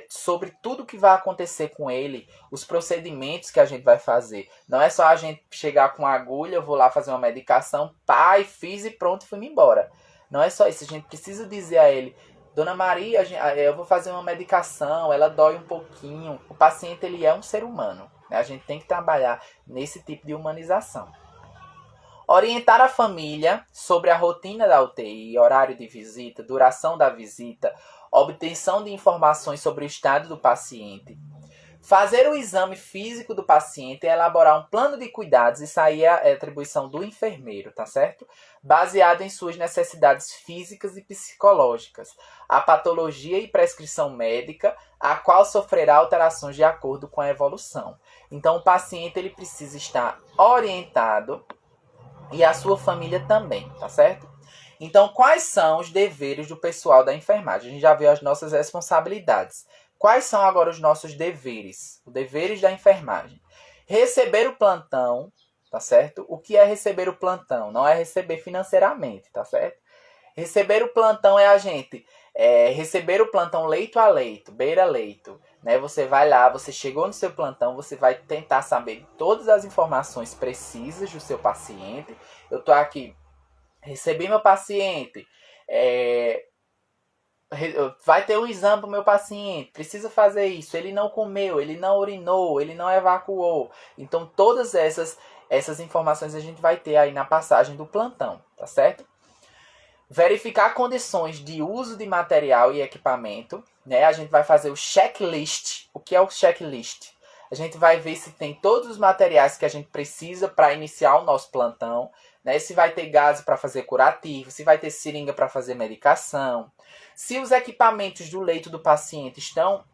sobre tudo que vai acontecer com ele, os procedimentos que a gente vai fazer. Não é só a gente chegar com a agulha, eu vou lá fazer uma medicação, pai, fiz e pronto, fui-me embora. Não é só isso, a gente precisa dizer a ele: Dona Maria, eu vou fazer uma medicação, ela dói um pouquinho. O paciente ele é um ser humano, né? A gente tem que trabalhar nesse tipo de humanização. Orientar a família sobre a rotina da UTI, horário de visita, duração da visita, obtenção de informações sobre o estado do paciente. Fazer o exame físico do paciente e elaborar um plano de cuidados, isso aí é a atribuição do enfermeiro, tá certo? Baseado em suas necessidades físicas e psicológicas. A patologia e prescrição médica, a qual sofrerá alterações de acordo com a evolução. Então, o paciente ele precisa estar orientado e a sua família também, tá certo? Então, quais são os deveres do pessoal da enfermagem? A gente já viu as nossas responsabilidades. Quais são agora os nossos deveres? Os deveres da enfermagem. Receber o plantão, tá certo? O que é receber o plantão? Não é receber financeiramente, tá certo? Receber o plantão é a gente receber o plantão leito a leito, beira leito. Né? Você vai lá, você chegou no seu plantão, você vai tentar saber todas as informações precisas do seu paciente. Eu tô aqui, recebi meu paciente, vai ter um exame pro meu paciente, precisa fazer isso, ele não comeu, ele não urinou, ele não evacuou. Então todas essas informações a gente vai ter aí na passagem do plantão, tá certo? Verificar condições de uso de material e equipamento, né? A gente vai fazer o checklist. O que é o checklist? A gente vai ver se tem todos os materiais que a gente precisa para iniciar o nosso plantão, né? Se vai ter gás para fazer curativo, se vai ter seringa para fazer medicação, se os equipamentos do leito do paciente estão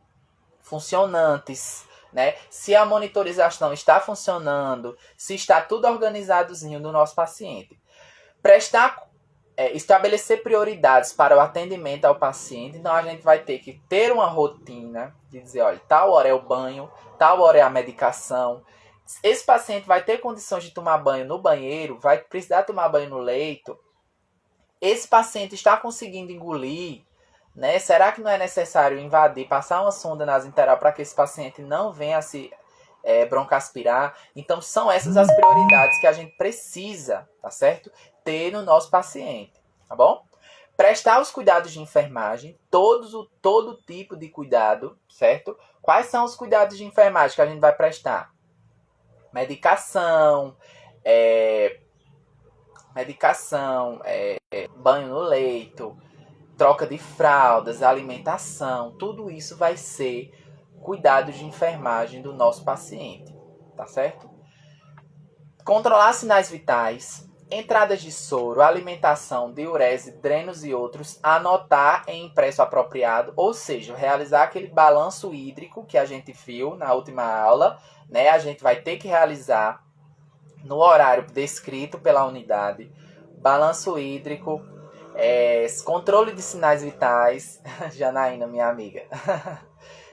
funcionantes, né? Se a monitorização está funcionando, se está tudo organizadozinho do nosso paciente. Estabelecer prioridades para o atendimento ao paciente. Então a gente vai ter que ter uma rotina de dizer, olha, tal hora é o banho, tal hora é a medicação. Esse paciente vai ter condições de tomar banho no banheiro, vai precisar tomar banho no leito. Esse paciente está conseguindo engolir, né? Será que não é necessário invadir, passar uma sonda nasointeral para que esse paciente não venha a se broncoaspirar? Então são essas as prioridades que a gente precisa, tá certo? Ter no nosso paciente, tá bom? Prestar os cuidados de enfermagem, todo tipo de cuidado, certo? Quais são os cuidados de enfermagem que a gente vai prestar? Medicação, banho no leito, troca de fraldas, alimentação, tudo isso vai ser cuidados de enfermagem do nosso paciente, tá certo? Controlar sinais vitais, entradas de soro, alimentação, diurese, drenos e outros, anotar em impresso apropriado, ou seja, realizar aquele balanço hídrico que a gente viu na última aula, né? A gente vai ter que realizar no horário descrito pela unidade, balanço hídrico, controle de sinais vitais, Janaína, minha amiga,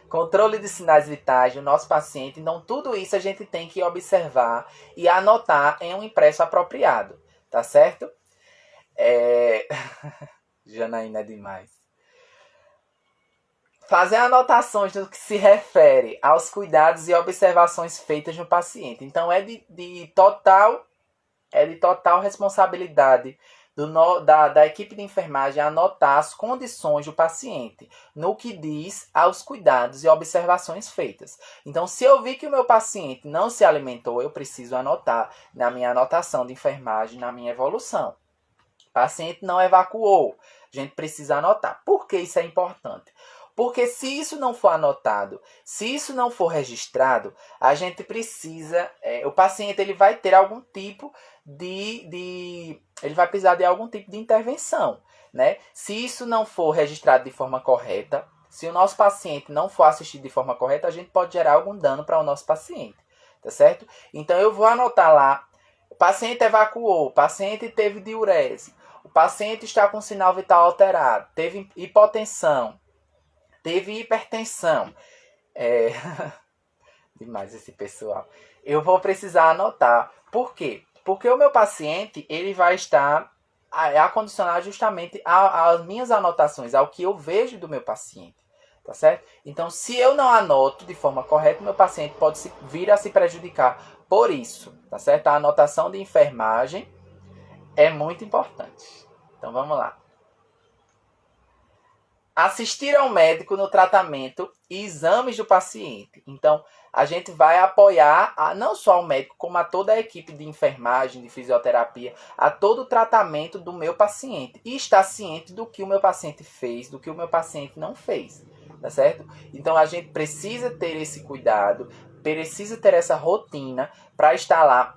controle de sinais vitais do nosso paciente. Então, tudo isso a gente tem que observar e anotar em um impresso apropriado, tá certo? Janaína é demais. Fazer anotações do que se refere aos cuidados e observações feitas no paciente. Então, é de total responsabilidade da equipe de enfermagem anotar as condições do paciente no que diz aos cuidados e observações feitas. Então, se eu vi que o meu paciente não se alimentou, eu preciso anotar na minha anotação de enfermagem, na minha evolução. O paciente não evacuou, a gente precisa anotar. Por que isso é importante? Porque se isso não for anotado, se isso não for registrado, a gente precisa... o paciente ele vai ter algum tipo ele vai precisar de algum tipo de intervenção, né? Se isso não for registrado de forma correta, Se o nosso paciente não for assistido de forma correta, a gente pode gerar algum dano para o nosso paciente, tá certo? Então eu vou anotar lá, o paciente evacuou, o paciente teve diurese, o paciente está com sinal vital alterado, teve hipotensão, teve hipertensão. Demais esse pessoal. Eu vou precisar anotar. Por quê? Porque o meu paciente, ele vai estar acondicionado justamente às minhas anotações, ao que eu vejo do meu paciente. Tá certo? Então, se eu não anoto de forma correta, meu paciente pode vir a se prejudicar por isso. Tá certo? A anotação de enfermagem é muito importante. Então, vamos lá. Assistir ao médico no tratamento e exames do paciente. Então, a gente vai apoiar não só o médico, como a toda a equipe de enfermagem, de fisioterapia, a todo o tratamento do meu paciente. E estar ciente do que o meu paciente fez, do que o meu paciente não fez. Tá certo? Então, a gente precisa ter esse cuidado, precisa ter essa rotina para estar lá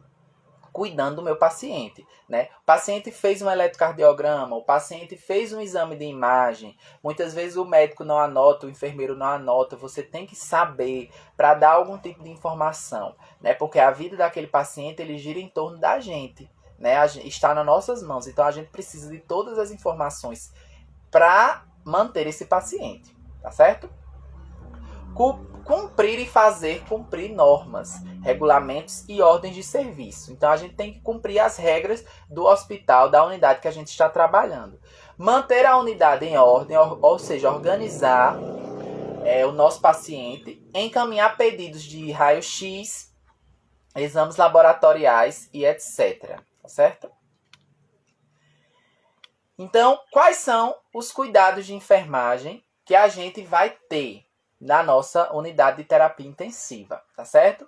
cuidando do meu paciente, né? O paciente fez um eletrocardiograma, o paciente fez um exame de imagem, muitas vezes o médico não anota, o enfermeiro não anota, você tem que saber para dar algum tipo de informação, né? Porque a vida daquele paciente, ele gira em torno da gente, né? Está nas nossas mãos, então a gente precisa de todas as informações para manter esse paciente, tá certo? Cumprir e fazer cumprir normas, regulamentos e ordens de serviço. Então, a gente tem que cumprir as regras do hospital, da unidade que a gente está trabalhando. Manter a unidade em ordem, ou seja, organizar o nosso paciente, encaminhar pedidos de raio-x, exames laboratoriais e etc. Tá certo? Então, quais são os cuidados de enfermagem que a gente vai ter na nossa unidade de terapia intensiva, tá certo?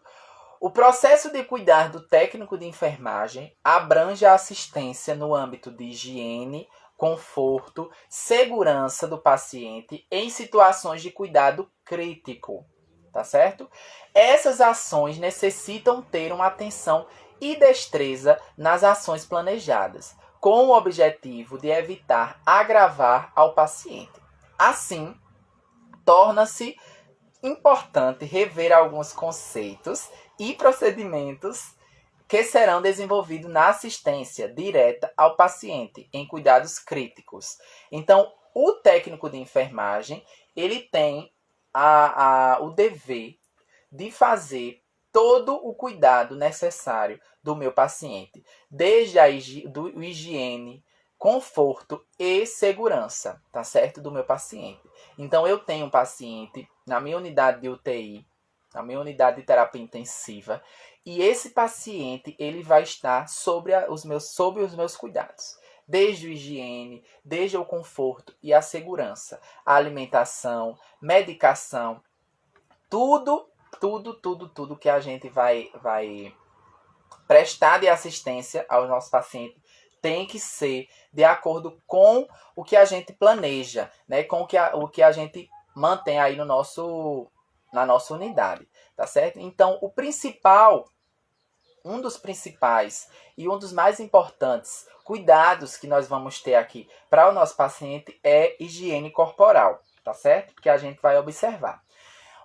O processo de cuidar do técnico de enfermagem abrange a assistência no âmbito de higiene, conforto, segurança do paciente em situações de cuidado crítico, tá certo? Essas ações necessitam ter uma atenção e destreza nas ações planejadas, com o objetivo de evitar agravar ao paciente. Assim, torna-se importante rever alguns conceitos e procedimentos que serão desenvolvidos na assistência direta ao paciente em cuidados críticos. Então, o técnico de enfermagem, ele tem o dever de fazer todo o cuidado necessário do meu paciente, desde a higiene, conforto e segurança, tá certo? Do meu paciente. Então, eu tenho um paciente na minha unidade de UTI, na minha unidade de terapia intensiva, e esse paciente, ele vai estar sobre os meus cuidados. Desde a higiene, desde o conforto e a segurança, a alimentação, medicação, tudo que a gente vai prestar de assistência aos nossos pacientes tem que ser de acordo com o que a gente planeja, né? Com o que a gente mantém aí na nossa unidade, tá certo? Então, um dos principais e um dos mais importantes cuidados que nós vamos ter aqui para o nosso paciente é higiene corporal, tá certo? Que a gente vai observar.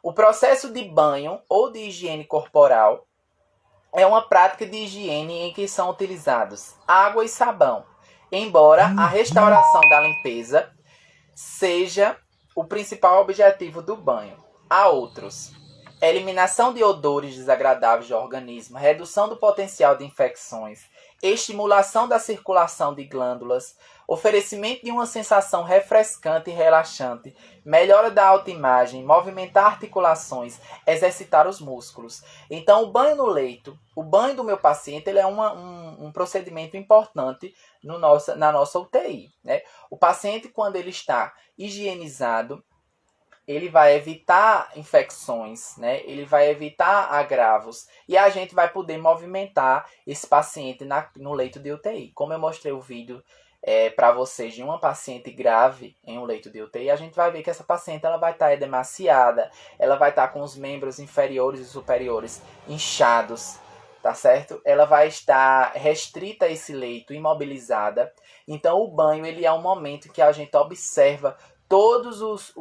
O processo de banho ou de higiene corporal é uma prática de higiene em que são utilizados água e sabão, embora a restauração da limpeza seja o principal objetivo do banho. Há outros: eliminação de odores desagradáveis do organismo, redução do potencial de infecções, estimulação da circulação de glândulas, oferecimento de uma sensação refrescante e relaxante, melhora da autoimagem, movimentar articulações, exercitar os músculos. Então, o banho no leito, o banho do meu paciente, ele é um procedimento importante na nossa UTI, né? O paciente, quando ele está higienizado, ele vai evitar infecções, né? Ele vai evitar agravos. E a gente vai poder movimentar esse paciente no leito de UTI. Como eu mostrei o vídeo para vocês de uma paciente grave em um leito de UTI, a gente vai ver que essa paciente ela vai estar edemaciada, ela vai estar com os membros inferiores e superiores inchados, tá certo? Ela vai estar restrita a esse leito, imobilizada. Então, o banho ele é um momento que a gente observa todos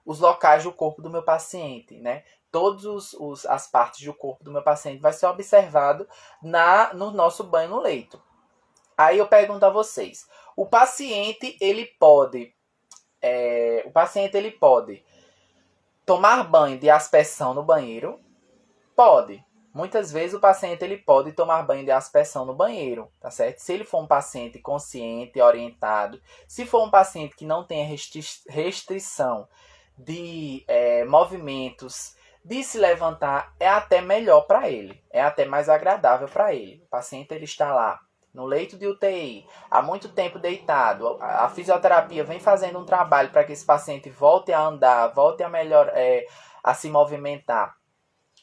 os locais do corpo do meu paciente, né? Todas as partes do corpo do meu paciente vai ser observado no nosso banho no leito. Aí eu pergunto a vocês, o paciente ele pode tomar banho de aspersão no banheiro? Pode. Muitas vezes o paciente ele pode tomar banho de aspersão no banheiro, tá certo? Se ele for um paciente consciente, orientado, se for um paciente que não tenha restrição de movimentos, de se levantar, é até melhor para ele, é até mais agradável para ele. O paciente ele está lá no leito de UTI, há muito tempo deitado, a fisioterapia vem fazendo um trabalho para que esse paciente volte a andar, volte a se movimentar.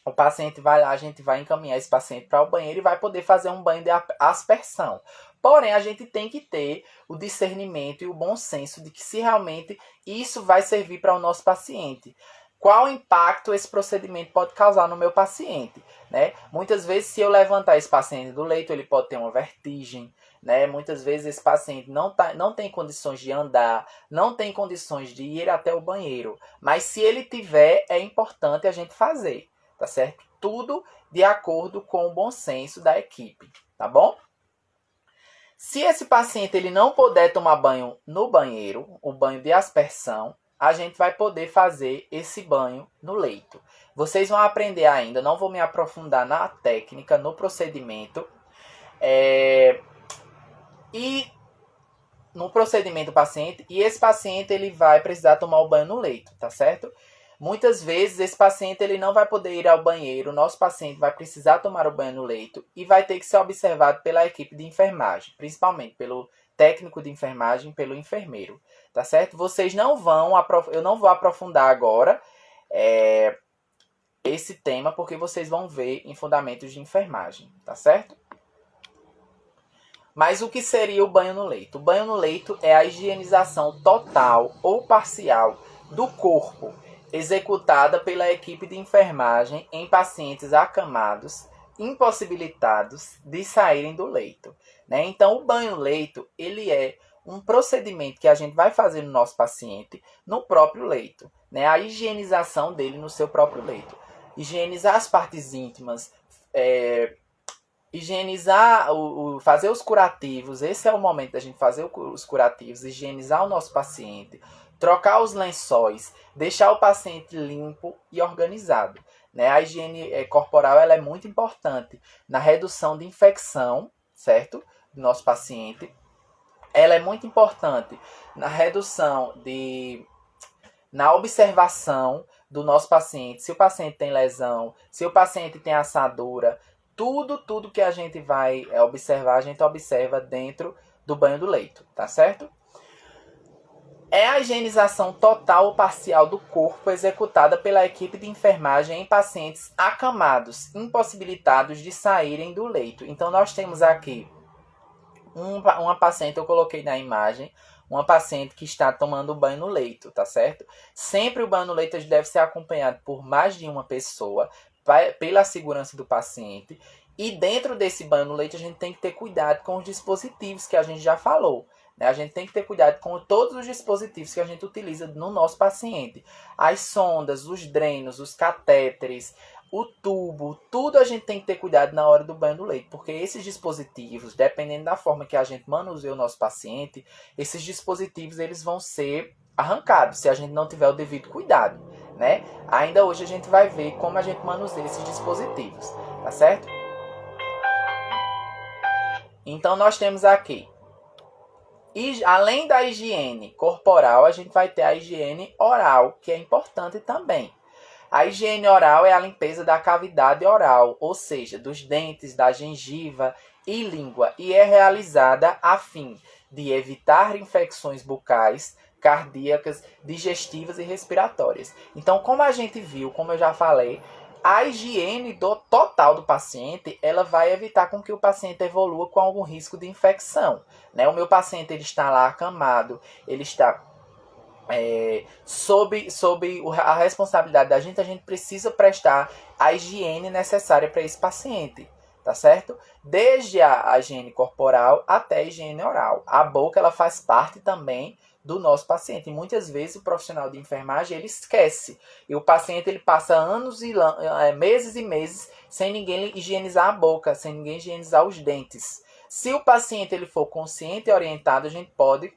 O paciente vai lá, a gente vai encaminhar esse paciente para o banheiro e vai poder fazer um banho de aspersão. Porém, a gente tem que ter o discernimento e o bom senso de que se realmente isso vai servir para o nosso paciente. Qual impacto esse procedimento pode causar no meu paciente, né? Muitas vezes, se eu levantar esse paciente do leito, ele pode ter uma vertigem, né? Muitas vezes esse paciente não tem condições de andar, não tem condições de ir até o banheiro. Mas se ele tiver, é importante a gente fazer, tá certo? Tudo de acordo com o bom senso da equipe, tá bom? Se esse paciente ele não puder tomar banho no banheiro, o banho de aspersão, a gente vai poder fazer esse banho no leito. Vocês vão aprender ainda, não vou me aprofundar na técnica, no procedimento. E no procedimento do paciente, e esse paciente ele vai precisar tomar o banho no leito, tá certo? Muitas vezes esse paciente ele não vai poder ir ao banheiro, o nosso paciente vai precisar tomar o banho no leito e vai ter que ser observado pela equipe de enfermagem, principalmente pelo técnico de enfermagem, pelo enfermeiro, tá certo? Vocês não vão, eu não vou aprofundar agora esse tema, porque vocês vão ver em fundamentos de enfermagem, tá certo? Mas o que seria o banho no leito? O banho no leito é a higienização total ou parcial do corpo, executada pela equipe de enfermagem em pacientes acamados, impossibilitados de saírem do leito, né? Então, o banho-leito, ele é um procedimento que a gente vai fazer no nosso paciente no próprio leito, né? A higienização dele no seu próprio leito. Higienizar as partes íntimas, higienizar, fazer os curativos. Esse é o momento da gente fazer os curativos, higienizar o nosso paciente, trocar os lençóis, deixar o paciente limpo e organizado, né? A higiene corporal ela é muito importante na redução de infecção, certo? Do nosso paciente. Ela é muito importante na redução na observação do nosso paciente. Se o paciente tem lesão, se o paciente tem assadura, tudo que a gente vai observar, a gente observa dentro do banho do leito, tá certo? É a higienização total ou parcial do corpo executada pela equipe de enfermagem em pacientes acamados, impossibilitados de saírem do leito. Então, nós temos aqui uma paciente, eu coloquei na imagem, uma paciente que está tomando banho no leito, tá certo? Sempre o banho no leito deve ser acompanhado por mais de uma pessoa, pela segurança do paciente. E dentro desse banho no leito, a gente tem que ter cuidado com os dispositivos que a gente já falou. A gente tem que ter cuidado com todos os dispositivos que a gente utiliza no nosso paciente. As sondas, os drenos, os catéteres, o tubo, tudo a gente tem que ter cuidado na hora do banho do leito. Porque esses dispositivos, dependendo da forma que a gente manuseia o nosso paciente, esses dispositivos eles vão ser arrancados se a gente não tiver o devido cuidado, né? Ainda hoje a gente vai ver como a gente manuseia esses dispositivos, tá certo? Então nós temos aqui, e além da higiene corporal, a gente vai ter a higiene oral, que é importante também. A higiene oral é a limpeza da cavidade oral, ou seja, dos dentes, da gengiva e língua, e é realizada a fim de evitar infecções bucais, cardíacas, digestivas e respiratórias. Então, como a gente viu, como eu já falei, a higiene total do paciente, ela vai evitar com que o paciente evolua com algum risco de infecção, né? O meu paciente ele está lá acamado, ele está sob a responsabilidade da gente, a gente precisa prestar a higiene necessária para esse paciente, tá certo? Desde a higiene corporal até a higiene oral. A boca ela faz parte também do nosso paciente. E muitas vezes o profissional de enfermagem ele esquece. E o paciente ele passa anos e meses e meses sem ninguém higienizar a boca, sem ninguém higienizar os dentes. Se o paciente ele for consciente e orientado, a gente pode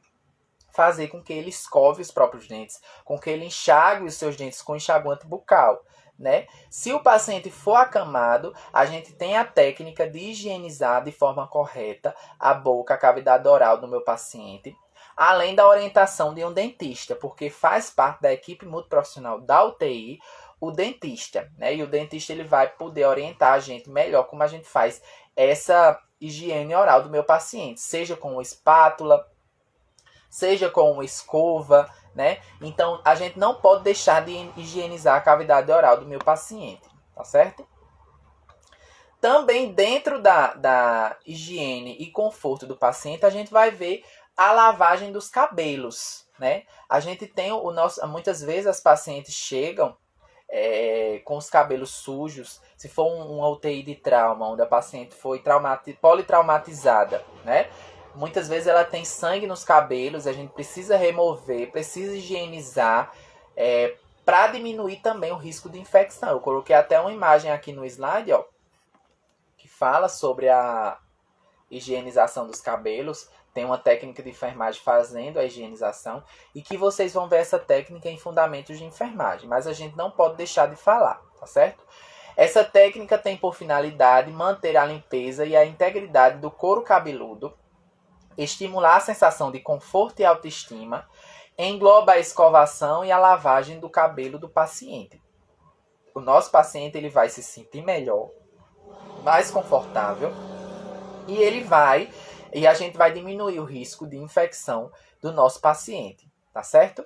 fazer com que ele escove os próprios dentes, com que ele enxague os seus dentes com enxaguante bucal, né? Se o paciente for acamado, a gente tem a técnica de higienizar de forma correta a boca, a cavidade oral do meu paciente, além da orientação de um dentista, porque faz parte da equipe multiprofissional da UTI o dentista, né? E o dentista ele vai poder orientar a gente melhor como a gente faz essa higiene oral do meu paciente, seja com espátula, seja com uma escova, né? Então, a gente não pode deixar de higienizar a cavidade oral do meu paciente, tá certo? Também dentro da higiene e conforto do paciente, a gente vai ver a lavagem dos cabelos, né? A gente tem muitas vezes as pacientes chegam com os cabelos sujos, se for uma UTI de trauma, onde a paciente foi politraumatizada, né? Muitas vezes ela tem sangue nos cabelos, a gente precisa remover, precisa higienizar, para diminuir também o risco de infecção. Eu coloquei até uma imagem aqui no slide, ó, que fala sobre a higienização dos cabelos. Tem uma técnica de enfermagem fazendo a higienização e que vocês vão ver essa técnica em fundamentos de enfermagem, mas a gente não pode deixar de falar, tá certo? Essa técnica tem por finalidade manter a limpeza e a integridade do couro cabeludo, estimular a sensação de conforto e autoestima, engloba a escovação e a lavagem do cabelo do paciente. O nosso paciente ele vai se sentir melhor, mais confortável, e a gente vai diminuir o risco de infecção do nosso paciente, tá certo?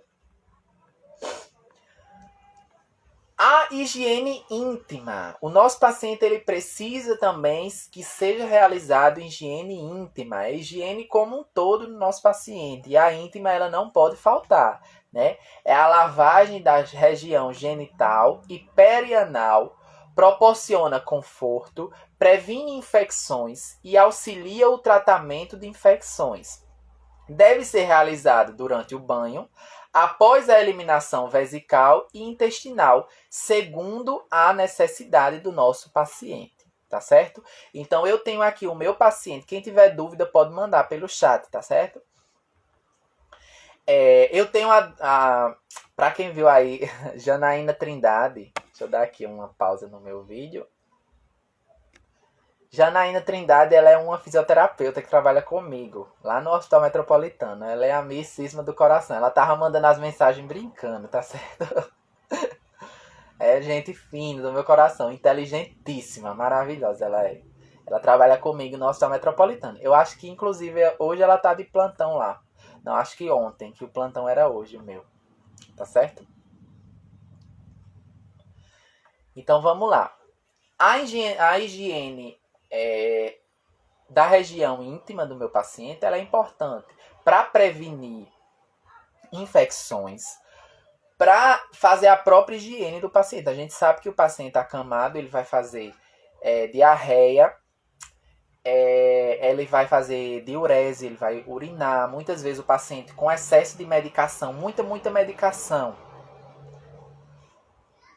A higiene íntima. O nosso paciente ele precisa também que seja realizado higiene íntima. A higiene como um todo do nosso paciente. E a íntima ela não pode faltar, né? É a lavagem da região genital e perianal, proporciona conforto, previne infecções e auxilia o tratamento de infecções. Deve ser realizado durante o banho, após a eliminação vesical e intestinal, segundo a necessidade do nosso paciente, tá certo? Então, eu tenho aqui o meu paciente. Quem tiver dúvida pode mandar pelo chat, tá certo? Eu tenho para quem viu aí, Janaína Trindade. Deixa eu dar aqui uma pausa no meu vídeo. Janaína Trindade, ela é uma fisioterapeuta que trabalha comigo, lá no Hospital Metropolitano. Ela é a amicíssima do coração. Ela tava mandando as mensagens brincando, tá certo? É gente fina do meu coração, inteligentíssima, maravilhosa ela é. Ela trabalha comigo no Hospital Metropolitano. Eu acho que, inclusive, hoje ela tá de plantão lá. Não, acho que ontem, que o plantão era hoje, o meu. Tá certo? Então, vamos lá. A higiene da região íntima do meu paciente, ela é importante para prevenir infecções, para fazer a própria higiene do paciente. A gente sabe que o paciente acamado, ele vai fazer diarreia, ele vai fazer diurese, ele vai urinar. Muitas vezes o paciente com excesso de medicação, muita medicação.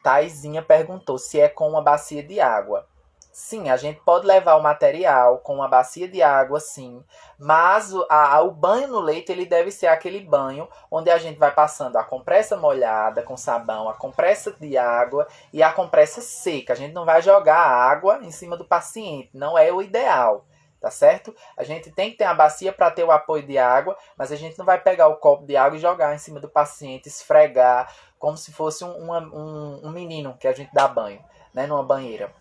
Taizinha perguntou se é com uma bacia de água. Sim, a gente pode levar o material com uma bacia de água, sim. Mas o banho no leito, ele deve ser aquele banho onde a gente vai passando a compressa molhada com sabão, a compressa de água e a compressa seca. A gente não vai jogar água em cima do paciente, não é o ideal, tá certo? A gente tem que ter a bacia para ter o apoio de água, mas a gente não vai pegar o copo de água e jogar em cima do paciente, esfregar, como se fosse um menino que a gente dá banho, né, numa banheira.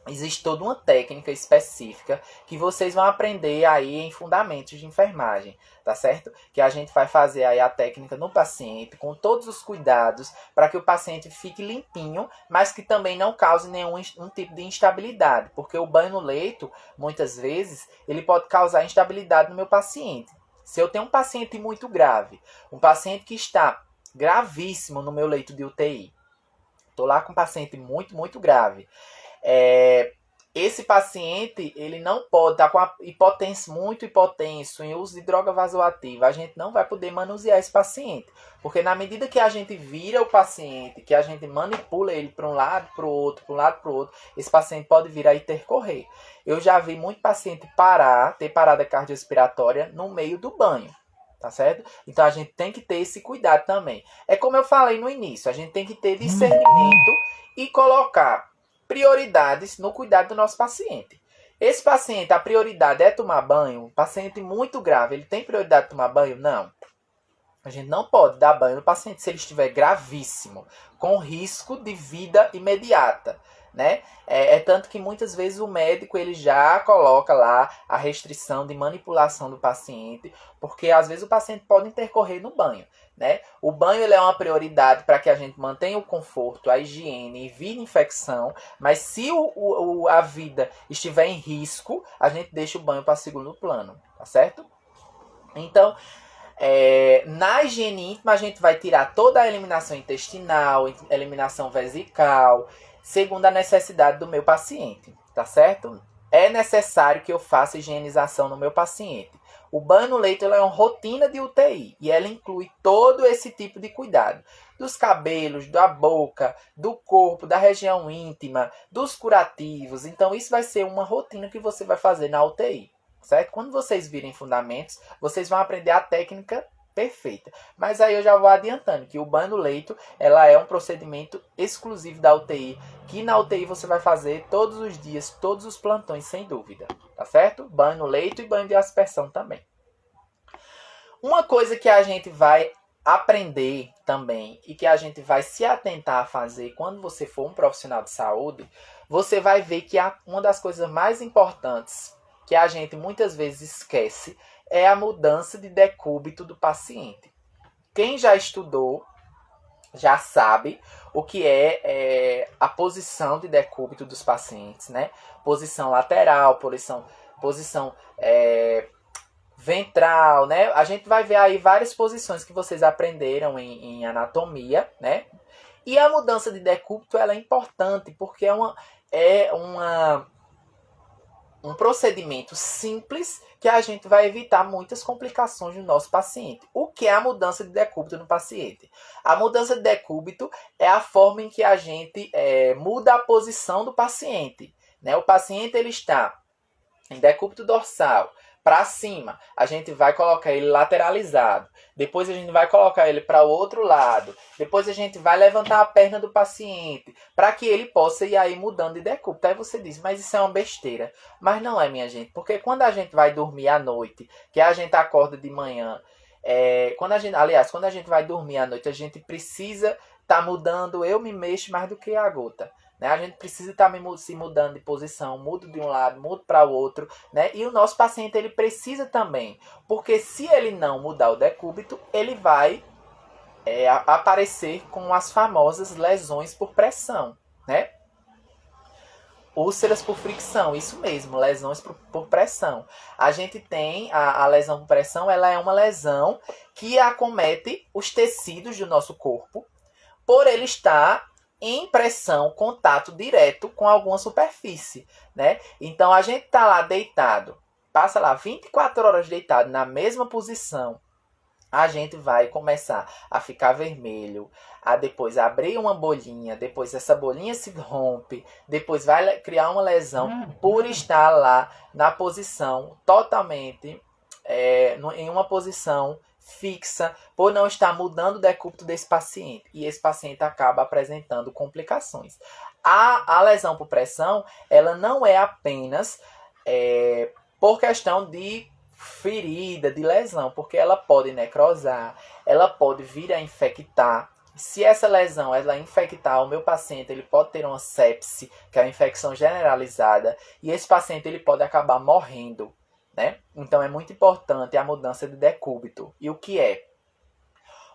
Existe toda uma técnica específica que vocês vão aprender aí em fundamentos de enfermagem, tá certo? Que a gente vai fazer aí a técnica no paciente, com todos os cuidados, para que o paciente fique limpinho, mas que também não cause nenhum tipo de instabilidade. Porque o banho no leito, muitas vezes, ele pode causar instabilidade no meu paciente. Se eu tenho um paciente muito grave, um paciente que está gravíssimo no meu leito de UTI, estou lá com um paciente muito grave, esse paciente, ele não pode estar com a hipotensão, muito hipotenso, em uso de droga vasoativa. A gente não vai poder manusear esse paciente. Porque na medida que a gente vira o paciente, que a gente manipula ele para um lado, para o outro, para um lado, para o outro, esse paciente pode vir a intercorrer. Eu já vi muito paciente ter parada cardiorrespiratória no meio do banho. Tá certo? Então a gente tem que ter esse cuidado também. É como eu falei no início, a gente tem que ter discernimento e colocar prioridades no cuidado do nosso paciente. Esse paciente, a prioridade é tomar banho? Paciente muito grave, ele tem prioridade de tomar banho? Não. A gente não pode dar banho no paciente se ele estiver gravíssimo, com risco de vida imediata, né? É tanto que muitas vezes o médico ele já coloca lá a restrição de manipulação do paciente, porque às vezes o paciente pode intercorrer no banho, né? O banho ele é uma prioridade para que a gente mantenha o conforto, a higiene, evite infecção, mas se a vida estiver em risco, a gente deixa o banho para segundo plano, tá certo? Então, na higiene íntima a gente vai tirar toda a eliminação intestinal, eliminação vesical, segundo a necessidade do meu paciente, tá certo? É necessário que eu faça higienização no meu paciente. O banho no leito ela é uma rotina de UTI e ela inclui todo esse tipo de cuidado. Dos cabelos, da boca, do corpo, da região íntima, dos curativos. Então isso vai ser uma rotina que você vai fazer na UTI. Certo? Quando vocês virem fundamentos, vocês vão aprender a técnica perfeita. Mas aí eu já vou adiantando que o banho no leito, ela é um procedimento exclusivo da UTI, que na UTI você vai fazer todos os dias, todos os plantões, sem dúvida. Tá certo? Banho no leito e banho de aspersão também. Uma coisa que a gente vai aprender também e que a gente vai se atentar a fazer quando você for um profissional de saúde, você vai ver que uma das coisas mais importantes que a gente muitas vezes esquece é a mudança de decúbito do paciente. Quem já estudou já sabe o que é a posição de decúbito dos pacientes, né? Posição lateral, posição ventral, né? A gente vai ver aí várias posições que vocês aprenderam em anatomia, né? E a mudança de decúbito ela é importante porque é um procedimento simples que a gente vai evitar muitas complicações no nosso paciente. O que é a mudança de decúbito no paciente? A mudança de decúbito é a forma em que a gente muda a posição do paciente, né? O paciente ele está em decúbito dorsal para cima, a gente vai colocar ele lateralizado. Depois a gente vai colocar ele para o outro lado. Depois a gente vai levantar a perna do paciente para que ele possa ir aí mudando de decúbito. Aí você diz, mas isso é uma besteira. Mas não é, minha gente. Porque quando a gente vai dormir à noite, que a gente acorda de manhã, quando a gente vai dormir à noite, a gente precisa estar mudando. Eu me mexo mais do que a gota. Né? A gente precisa estar se mudando de posição, mudo de um lado, mudo para o outro, né? E o nosso paciente ele precisa também, porque se ele não mudar o decúbito, ele vai aparecer com as famosas lesões por pressão, né? Úlceras por fricção, isso mesmo, lesões por pressão. A gente tem a lesão por pressão, ela é uma lesão que acomete os tecidos do nosso corpo, por ele estar em pressão, contato direto com alguma superfície, né? Então a gente tá lá deitado, passa lá 24 horas deitado na mesma posição, a gente vai começar a ficar vermelho, a depois abrir uma bolinha, depois essa bolinha se rompe, depois vai criar uma lesão por estar lá na posição totalmente, em uma posição fixa, por não estar mudando o decúbito desse paciente. E esse paciente acaba apresentando complicações. A lesão por pressão, ela não é apenas por questão de ferida, de lesão, porque ela pode necrosar, ela pode vir a infectar. Se essa lesão ela infectar o meu paciente, ele pode ter uma sepse, que é uma infecção generalizada, e esse paciente ele pode acabar morrendo. Né? Então é muito importante a mudança de decúbito. E o que é?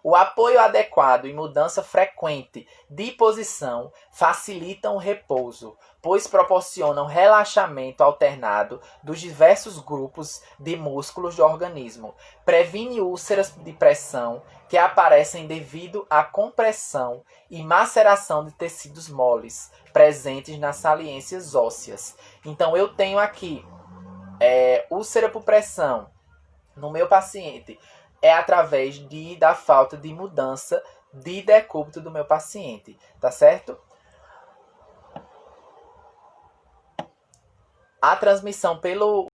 O apoio adequado e mudança frequente de posição facilitam o repouso, pois proporcionam relaxamento alternado dos diversos grupos de músculos do organismo. Previne úlceras de pressão que aparecem devido à compressão e maceração de tecidos moles presentes nas saliências ósseas. Então eu tenho aqui úlcera por pressão no meu paciente é através da falta de mudança de decúbito do meu paciente, tá certo? A transmissão pelo